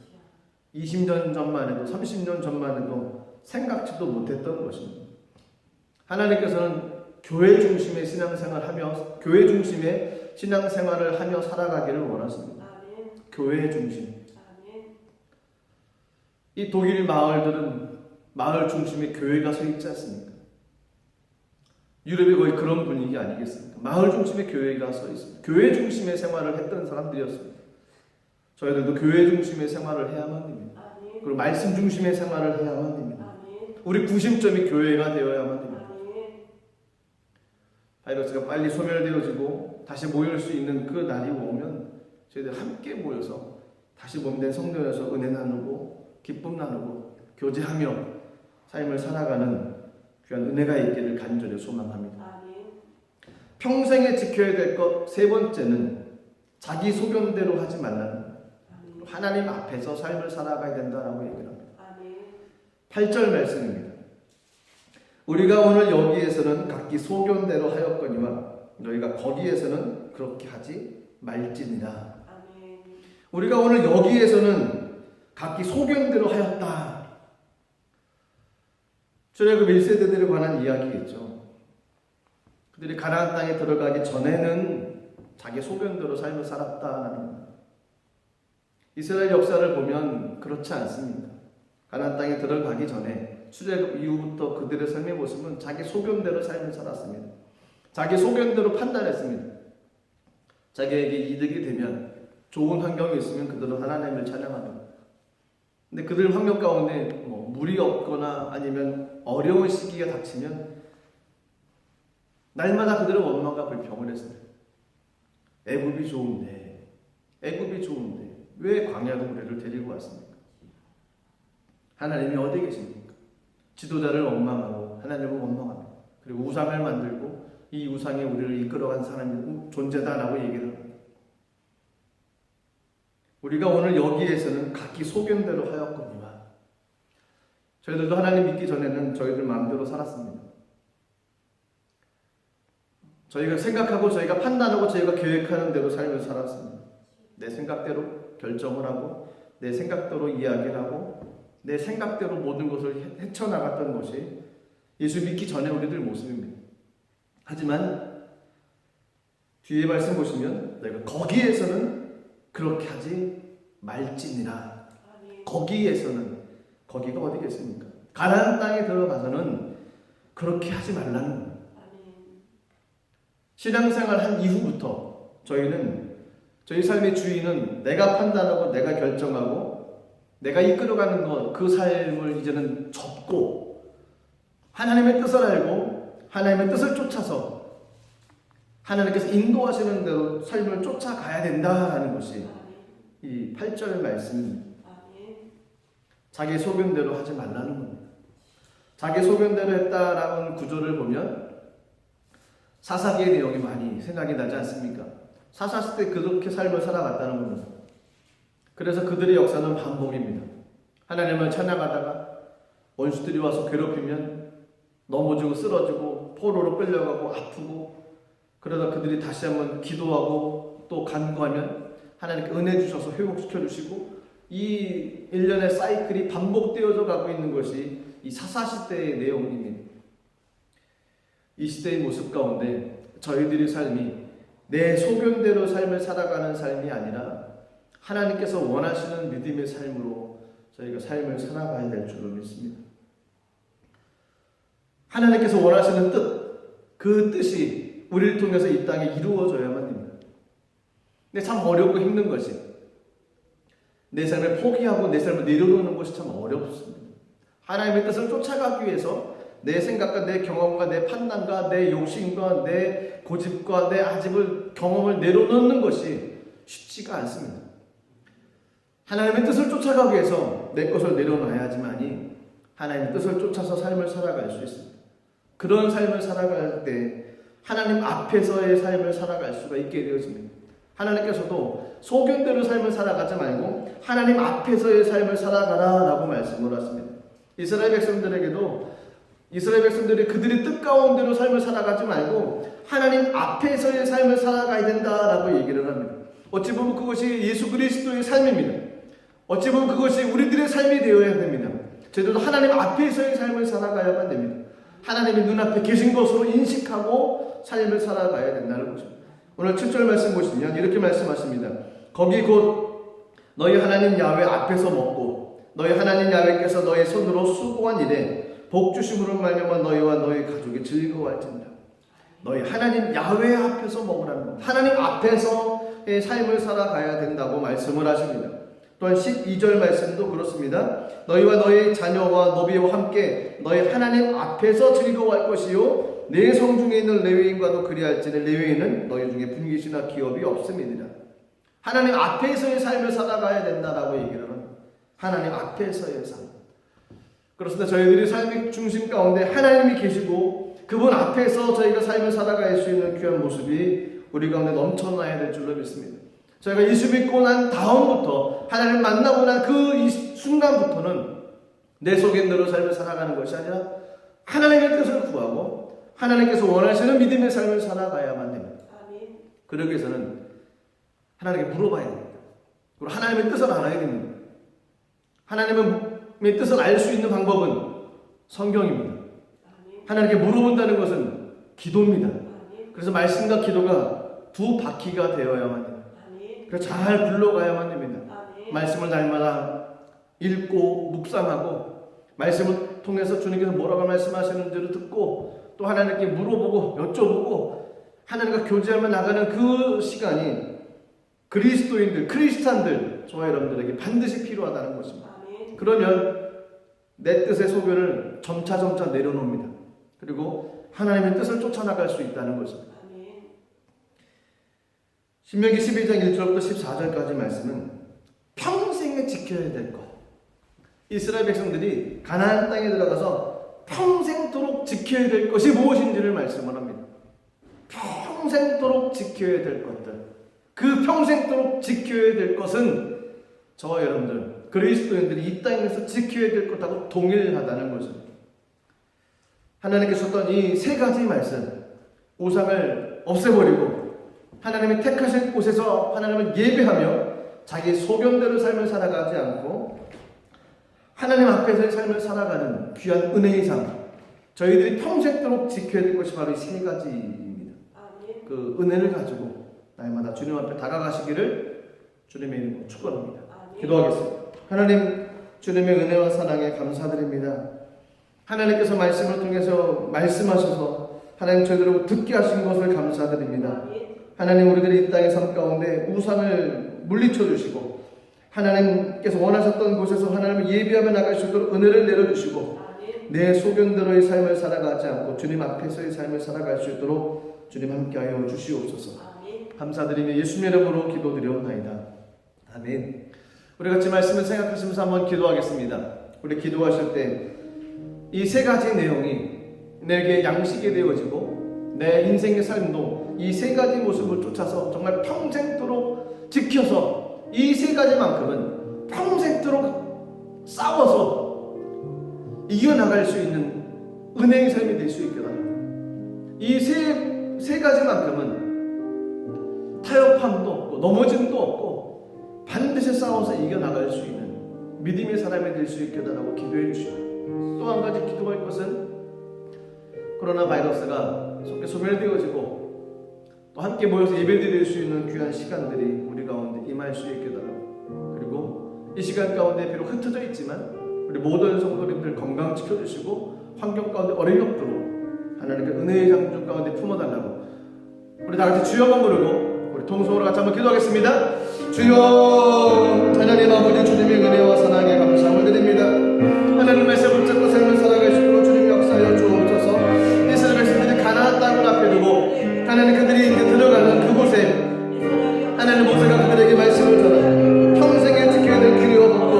20년 전만 해도 30년 전만 해도 생각지도 못했던 것입니다. 하나님께서는 교회 중심의 신앙생활을 하며 교회 중심의 신앙생활을 하며 살아가기를 원하십니다. 교회 중심. 이 독일 마을들은 마을 중심에 교회가 서 있지 않습니까? 유럽이 거의 그런 분위기 아니겠습니까? 마을 중심에 교회가 서 있습니다. 교회 중심의 생활을 했던 사람들이었습니다. 저희들도 교회 중심의 생활을 해야만 됩니다. 그리고 말씀 중심의 생활을 해야만 됩니다. 우리 구심점이 교회가 되어야만 됩니다. 바이러스가 빨리 소멸되어지고 다시 모일 수 있는 그 날이 오면 저희들 함께 모여서 다시 몸된 성전에서 은혜 나누고 기쁨 나누고 교제하며 삶을 살아가는 귀한 은혜가 있기를 간절히 소망합니다. 평생에 지켜야 될 것 세 번째는 자기 소견대로 하지 말라는 하나님 앞에서 삶을 살아가야 된다라고 얘기를 합니다. 8절 말씀입니다. 우리가 오늘 여기에서는 각기 소견대로 하였거니와 너희가 거기에서는 그렇게 하지 말지니라. 우리가 오늘 여기에서는 각기 소견대로 하였다. 출애굽 1세대들에 관한 이야기겠죠. 그들이 가나안 땅에 들어가기 전에는 자기 소견대로 삶을 살았다는 이스라엘 역사를 보면 그렇지 않습니다. 가나안 땅에 들어가기 전에 출애굽 이후부터 그들의 삶의 모습은 자기 소견대로 삶을 살았습니다. 자기 소견대로 판단했습니다. 자기에게 이득이 되면 좋은 환경이 있으면 그들은 하나님을 찬양합니다. 근데 그들 환경 가운데 물이 없거나 아니면 어려운 시기가 닥치면 날마다 그들은 원망과 불평을 했습니다. 애굽이 좋은데 왜 광야로 우리를 데리고 왔습니까? 하나님이 어디 계십니까? 지도자를 원망하고 하나님을 원망합니다. 그리고 우상을 만들고 이 우상이 우리를 이끌어간 사람이 존재다라고 얘기를 합니다. 우리가 오늘 여기에서는 각기 소견대로 하였거니와 저희들도 하나님 믿기 전에는 저희들 마음대로 살았습니다. 저희가 생각하고 저희가 판단하고 저희가 계획하는 대로 삶을 살았습니다. 내 생각대로 결정을 하고 내 생각대로 이야기를 하고 내 생각대로 모든 것을 헤쳐나갔던 것이 예수 믿기 전에 우리들 모습입니다. 하지만 뒤에 말씀 보시면 내가 거기에서는 그렇게 하지 말지니라. 거기에서는 거기가 어디겠습니까? 가나안 땅에 들어가서는 그렇게 하지 말라는 겁니다. 신앙생활 한 이후부터 저희는 저희 삶의 주인은 내가 판단하고 내가 결정하고 내가 이끌어가는 것, 그 삶을 이제는 접고 하나님의 뜻을 알고 하나님의 뜻을 쫓아서 하나님께서 인도하시는 대로 삶을 쫓아가야 된다라는 것이 이 8절 말씀입니다. 자기 소견대로 하지 말라는 겁니다. 자기 소견대로 했다라는 구조를 보면 사사기의 내용이 많이 생각이 나지 않습니까? 사사 때 그렇게 삶을 살아갔다는 겁니다. 그래서 그들의 역사는 반복입니다. 하나님을 찬양하다가 원수들이 와서 괴롭히면 넘어지고 쓰러지고 포로로 끌려가고 아프고 그러다 그들이 다시 한번 기도하고 또 간구하면 하나님께 은혜 주셔서 회복시켜 주시고 이 일련의 사이클이 반복되어져 가고 있는 것이 이 사사시대의 내용입니다. 이 시대의 모습 가운데 저희들의 삶이 내 소견대로 삶을 살아가는 삶이 아니라 하나님께서 원하시는 믿음의 삶으로 저희가 삶을 살아가야 될 줄로 믿습니다. 하나님께서 원하시는 뜻, 그 뜻이 우리를 통해서 이 땅에 이루어져야만 됩니다. 근데 참 어렵고 힘든 것이 내 삶을 포기하고 내 삶을 내려놓는 것이 참 어렵습니다. 하나님의 뜻을 쫓아가기 위해서 내 생각과 내 경험과 내 판단과 내 욕심과 내 고집과 내 아집을 경험을 내려놓는 것이 쉽지가 않습니다. 하나님의 뜻을 쫓아가기 위해서 내 것을 내려놔야지만이 하나님의 뜻을 쫓아서 삶을 살아갈 수 있습니다. 그런 삶을 살아갈 때 하나님 앞에서의 삶을 살아갈 수가 있게 되어집니다. 하나님께서도 소견대로 삶을 살아가지 말고 하나님 앞에서의 삶을 살아가라 라고 말씀을 하십니다. 이스라엘 백성들이 그들의 뜻 가운데로 삶을 살아가지 말고 하나님 앞에서의 삶을 살아가야 된다라고 얘기를 합니다. 어찌 보면 그것이 예수 그리스도의 삶입니다. 어찌 보면 그것이 우리들의 삶이 되어야 됩니다. 저희들도 하나님 앞에서의 삶을 살아가야만 됩니다. 하나님이 눈앞에 계신 것으로 인식하고 삶을 살아가야 된다는 것입니다. 오늘 7절 말씀 보시면 이렇게 말씀하십니다. 거기 곧 너희 하나님 야훼 앞에서 먹고 너희 하나님 야훼께서 너희 손으로 수고한 일에 복 주심으로 말미암아 너희와 너희 가족이 즐거워할지니라. 너희 하나님 야훼 앞에서 먹으라는 것. 하나님 앞에서의 삶을 살아가야 된다고 말씀을 하십니다. 또한 12절 말씀도 그렇습니다. 너희와 너희 자녀와 노비와 함께 너희 하나님 앞에서 즐거워할 것이요 내 성중에 있는 레위인과도 그리할지니 레위인은 너희 중에 분깃이나 기업이 없음이니라. 하나님 앞에서의 삶을 살아가야 된다라고 얘기를 합니다. 하나님 앞에서의 삶. 그렇습니다. 저희들이 삶의 중심 가운데 하나님이 계시고 그분 앞에서 저희가 삶을 살아갈 수 있는 귀한 모습이 우리 가운데 넘쳐나야 될 줄로 믿습니다. 저희가 예수 믿고 난 다음부터 하나님 만나고 난 그 순간부터는 내 속에 늘어 삶을 살아가는 것이 아니라 하나님의 뜻을 구하고 하나님께서 원하시는 믿음의 삶을 살아가야만 됩니다. 그러기 위해서는 하나님께 물어봐야 됩니다. 그리고 하나님의 뜻을 알아야 됩니다. 하나님의 뜻을 알 수 있는 방법은 성경입니다. 하나님께 물어본다는 것은 기도입니다. 그래서 말씀과 기도가 두 바퀴가 되어야만 됩니다. 그래서 잘 굴러가야만 됩니다. 말씀을 날마다 읽고 묵상하고 말씀을 통해서 주님께서 뭐라고 말씀하시는지를 듣고 또 하나님께 물어보고 여쭤보고 하나님과 교제하며 나가는 그 시간이 그리스도인들, 크리스찬들, 저와 여러분들에게 반드시 필요하다는 것입니다. 그러면 내 뜻의 소견을 점차 내려놓습니다. 그리고 하나님의 뜻을 쫓아나갈 수 있다는 것입니다. 신명기 12장 1절부터 14절까지 말씀은 평생에 지켜야 될 것. 이스라엘 백성들이 가나안 땅에 들어가서 평생도록 지켜야 될 것이 무엇인지를 말씀을 합니다. 평생도록 지켜야 될 것들. 그 평생도록 지켜야 될 것은 저와 여러분들 그리스도인들이 이 땅에서 지켜야 될 것하고 동일하다는 것입니다. 하나님께 주셨던 이 세 가지 말씀, 우상을 없애버리고 하나님이 택하신 곳에서 하나님을 예배하며 자기 소견대로 삶을 살아가지 않고 하나님 앞에서의 삶을 살아가는 귀한 은혜의 삶, 저희들이 평생도록 지켜야 될 것이 바로 이 세 가지입니다. 그 은혜를 가지고 날마다 주님 앞에 다가가시기를 주님의 이름으로 축원합니다. 기도하겠습니다. 하나님, 주님의 은혜와 사랑에 감사드립니다. 하나님께서 말씀을 통해서 말씀하셔서 하나님 저희들을 듣게 하신 것을 감사드립니다. 하나님, 우리들이 이 땅의 삶 가운데 우상을 물리쳐 주시고 하나님께서 원하셨던 곳에서 하나님을 예배하며 나갈 수 있도록 은혜를 내려주시고 내 소견대로의 삶을 살아가지 않고 주님 앞에서의 삶을 살아갈 수 있도록 주님 함께하여 주시옵소서. 감사드리며 예수님의 이름으로 기도드려옵나이다. 아멘. 우리 같이 말씀을 생각하시면서 한번 기도하겠습니다. 우리 기도하실 때 이 세 가지 내용이 내게 양식이 되어지고 내 인생의 삶도 이 세 가지 모습을 쫓아서 정말 평생도록 지켜서 이 세 가지만큼은 평생도록 싸워서 이겨나갈 수 있는 은혜의 삶이 될 수 있게 합니다. 이 세 가지만큼은 타협함도 없고 넘어짐도 없고 반드시 싸워서 이겨나갈 수 있는 믿음의 사람이 될 수 있게 달라고 기도해 주시고, 또 한 가지 기도할 것은 코로나 바이러스가 속에 소멸되어지고 또 함께 모여서 예배드릴 수 있는 귀한 시간들이 우리 가운데 임할 수 있게 달라고, 그리고 이 시간 가운데 비록 흩어져 있지만 우리 모든 성도님들 건강 지켜주시고 환경 가운데 어려움이 없도록 하나님께 은혜의 장중 가운데 품어달라고 우리 다 같이 주여 한번 부르고 우리 통성으로 같이 한번 기도하겠습니다. 주여, 하나님 아버지, 주님의 은혜와 사랑에 감사함을 드립니다. 하나님 말씀 붙잡고 삶을 살아갈 수 있도록 주님 역사하여 주옵소서. 이스라엘 백성들이 가나안 땅을 앞에 두고 하나님 그들이 이제 들어가는 그곳에 하나님 모세가 그들에게 말씀을 전하고 평생에 지켜야 될 길을 얻고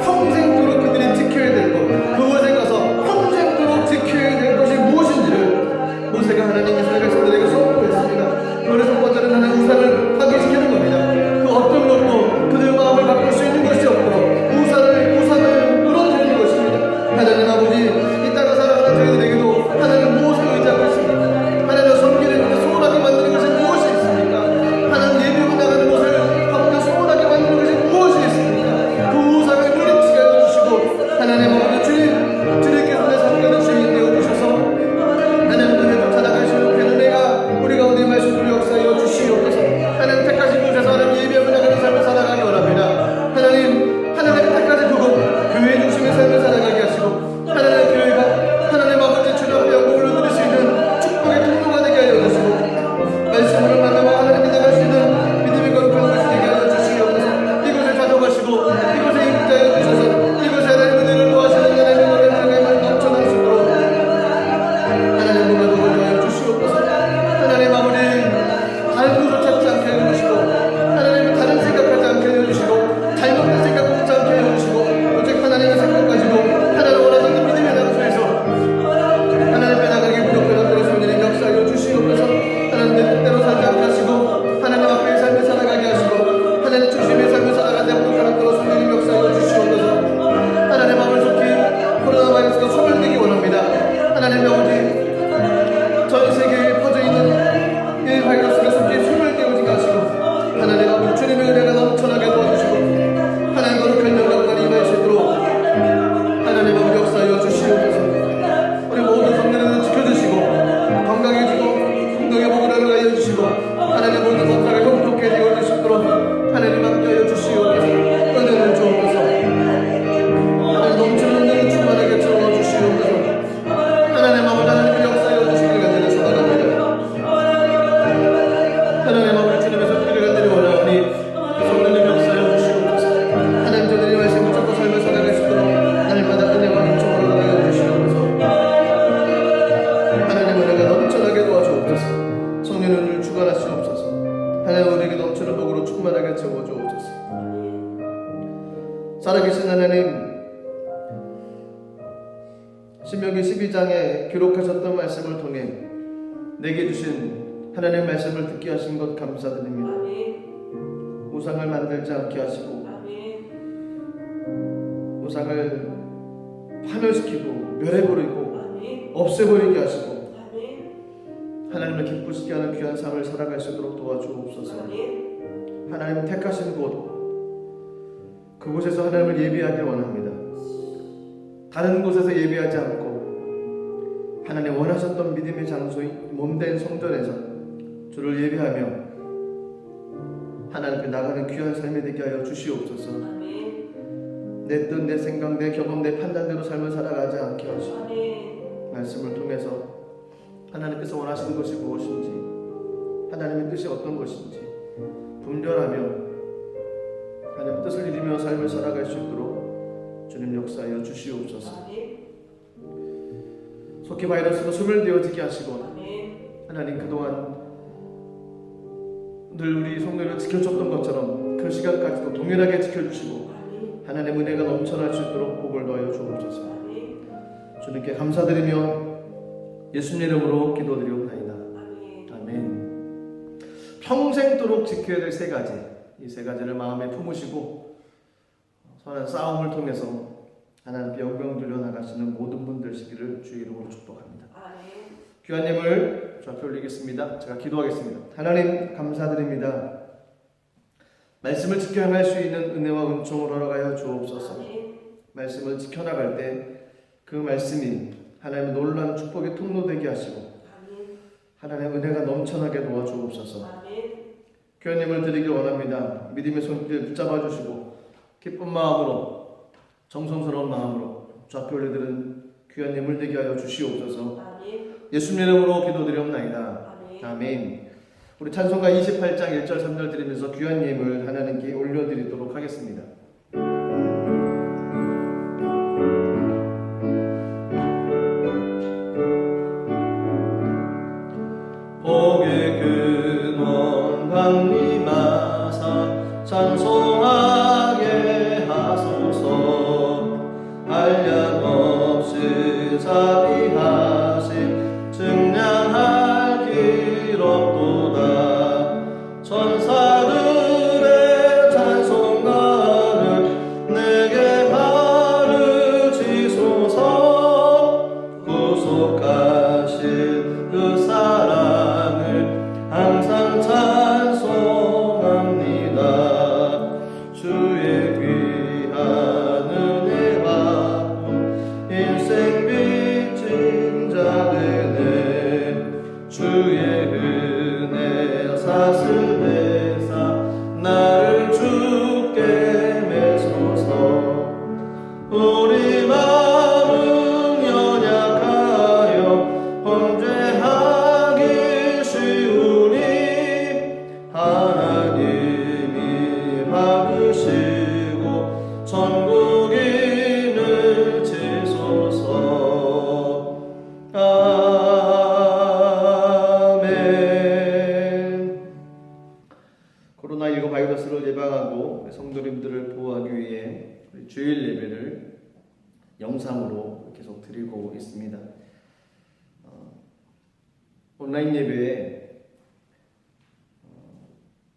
평생도록 그들이 지켜야 될 것, 그곳에 가서 평생도록 지켜야 될 것이 무엇인지를 모세가 하나님 이스라엘 백성들에게 선포했습니다. 그래서 첫 번째는 하나님 우상을 파괴시키는 겁니다. 그 어떤 것도 그들 살아계신 하나님, 신명기 12장에 기록하셨던 말씀을 통해 내게 주신 하나님의 말씀을 듣게 하신 것 감사드립니다. 우상을 만들지 않게 하시고 우상을 파멸시키고 멸해버리고 없애버리게 하시고 하나님을 기쁘시게 하는 귀한 삶을 살아갈 수 있도록 도와주옵소서. 하나님 택하신 곳, 그곳에서 하나님을 예배하길 원합니다. 다른 곳에서 예배하지 않고 하나님 원하셨던 믿음의 장소인 몸된 성전에서 주를 예배하며 하나님 앞에 나가는 귀한 삶이 되게 하여 주시옵소서. 내 뜻, 내 생각, 내 경험, 내 판단대로 삶을 살아가지 않게 하시고 말씀을 통해서 하나님께서 원하시는 것이 무엇인지, 하나님의 뜻이 어떤 것인지 분별하며 하나님의 뜻을 이루며 삶을 살아갈 수 있도록 주님 역사하여 주시옵소서. 속히 바이러스로 소멸되어지게 하시고 하나님 그동안 늘 우리 성도를 지켜줬던 것처럼 그 시간까지도 동일하게 지켜주시고 하나님의 은혜가 넘쳐날 수 있도록 복을 더하여 주옵소서. 주님께 감사드리며 예수님 이름으로 기도드리옵나이다. 아멘. 평생도록 지켜야 될 세 가지, 이 세 가지를 마음에 품으시고 선한 싸움을 통해서 하나님께 영광 돌려나가시는 모든 분들 되시기를 주의 이름으로 축복합니다. 귀한 예물 주 앞에 올리겠습니다. 제가 기도하겠습니다. 하나님 감사드립니다. 말씀을 지켜 행할 수 있는 은혜와 은총을 허락하여 주옵소서. 말씀을 지켜나갈 때 그 말씀이 하나님의 놀라운 축복의 통로 되게 하시고 하나님의 은혜가 넘쳐나게 도와주옵소서. 귀한 예물 드리길 원합니다. 믿음의 손길을 붙잡아 주시고 기쁜 마음으로 정성스러운 마음으로 주 앞에 올려드린 귀한 예물 되게 하여 주시옵소서. 예수님 이름으로 기도드리옵나이다. 아멘. 우리 찬송가 28장 1절 3절 드리면서 귀한 예물 하나님께 올려드리도록 하겠습니다. 복의 근원 강림하사 찬송하게 하소서. 한량없이 자비하심 증량할 길 없도다. 천사들의 찬송가를 내게 가르치소서. 구속하신 그 사랑을 항상 찬송합니다. 주의 귀한 은혜 받고 인생 빚진 자 되네. 주의 은혜 사슬내사 나를 주께 매소서. 우리 마음은 연약하여 범죄하기 쉬우니 하나님이 받으시고 천국인을 지소서. 아멘. 코로나19 바이러스를 예방하고 성도님들을 보호하기 위해 주일 예배를 영상으로 계속 드리고 있습니다. 온라인 예배에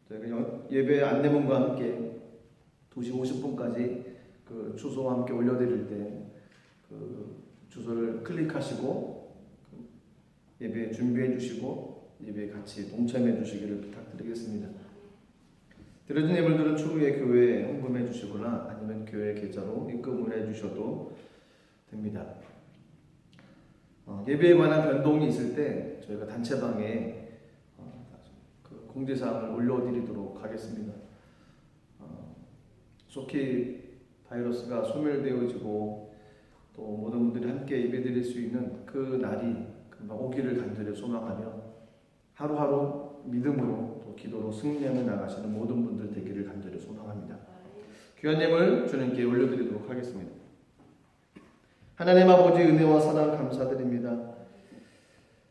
저희가 예배 안내문과 함께 2시 50분까지 그 주소와 함께 올려드릴 때 그 주소를 클릭하시고 예배 준비해 주시고 예배에 같이 동참해 주시기를 부탁드리겠습니다. 드려진 예물들은 추후에 교회에 헌금해 주시거나 아니면 교회 계좌로 입금을 해 주셔도 됩니다. 예배에 관한 변동이 있을 때 저희가 단체방에 그 공지사항을 올려드리도록 하겠습니다. 속히 바이러스가 소멸되어지고 또 모든 분들이 함께 예배드릴 수 있는 그 날이 금방 오기를 간절히 소망하며 하루하루 믿음으로 또 기도로 승리하며 나가시는 모든 분들 되기를 간절히 소망합니다. 귀한 예물 주님께 올려드리도록 하겠습니다. 하나님 아버지 은혜와 사랑 감사드립니다.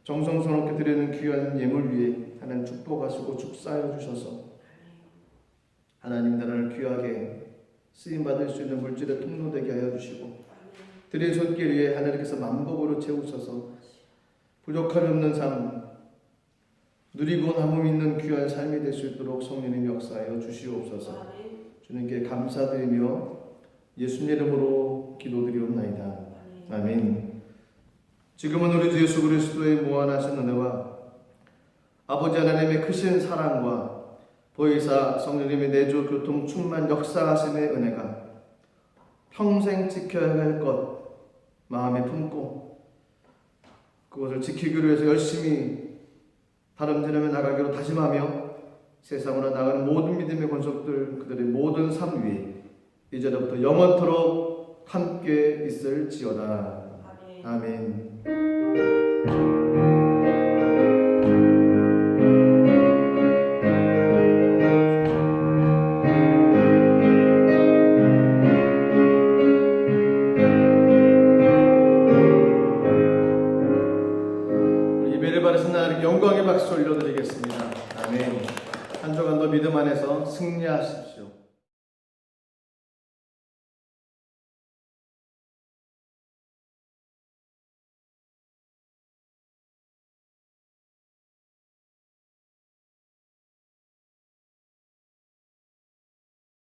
정성스럽게 드리는 귀한 예물 위에 하나님 축복하시고 축사하여 주셔서 하나님 나라를 귀하게 쓰임받을 수 있는 물질의 통로되게 하여 주시고 드린 손길 위에 하나님께서 만복으로 채우셔서 부족함이 없는 삶, 누리고 남음 있는 귀한 삶이 될 수 있도록 성령님 역사하여 주시옵소서. 주님께 감사드리며 예수님 이름으로 기도드리옵나이다. 아멘. 지금은 우리 주 예수 그리스도의 무한하신 은혜와 아버지 하나님의 크신 사랑과 보혜사 성령님의 내주 교통 충만 역사하심의 은혜가 평생 지켜야 할 것 마음에 품고 그것을 지키기로 해서 열심히 다름질하며 나가기로 다짐하며 세상으로 나가는 모든 믿음의 권속들 그들의 모든 삶 위에 이제부터 영원토록 함께 있을지어다. 아멘.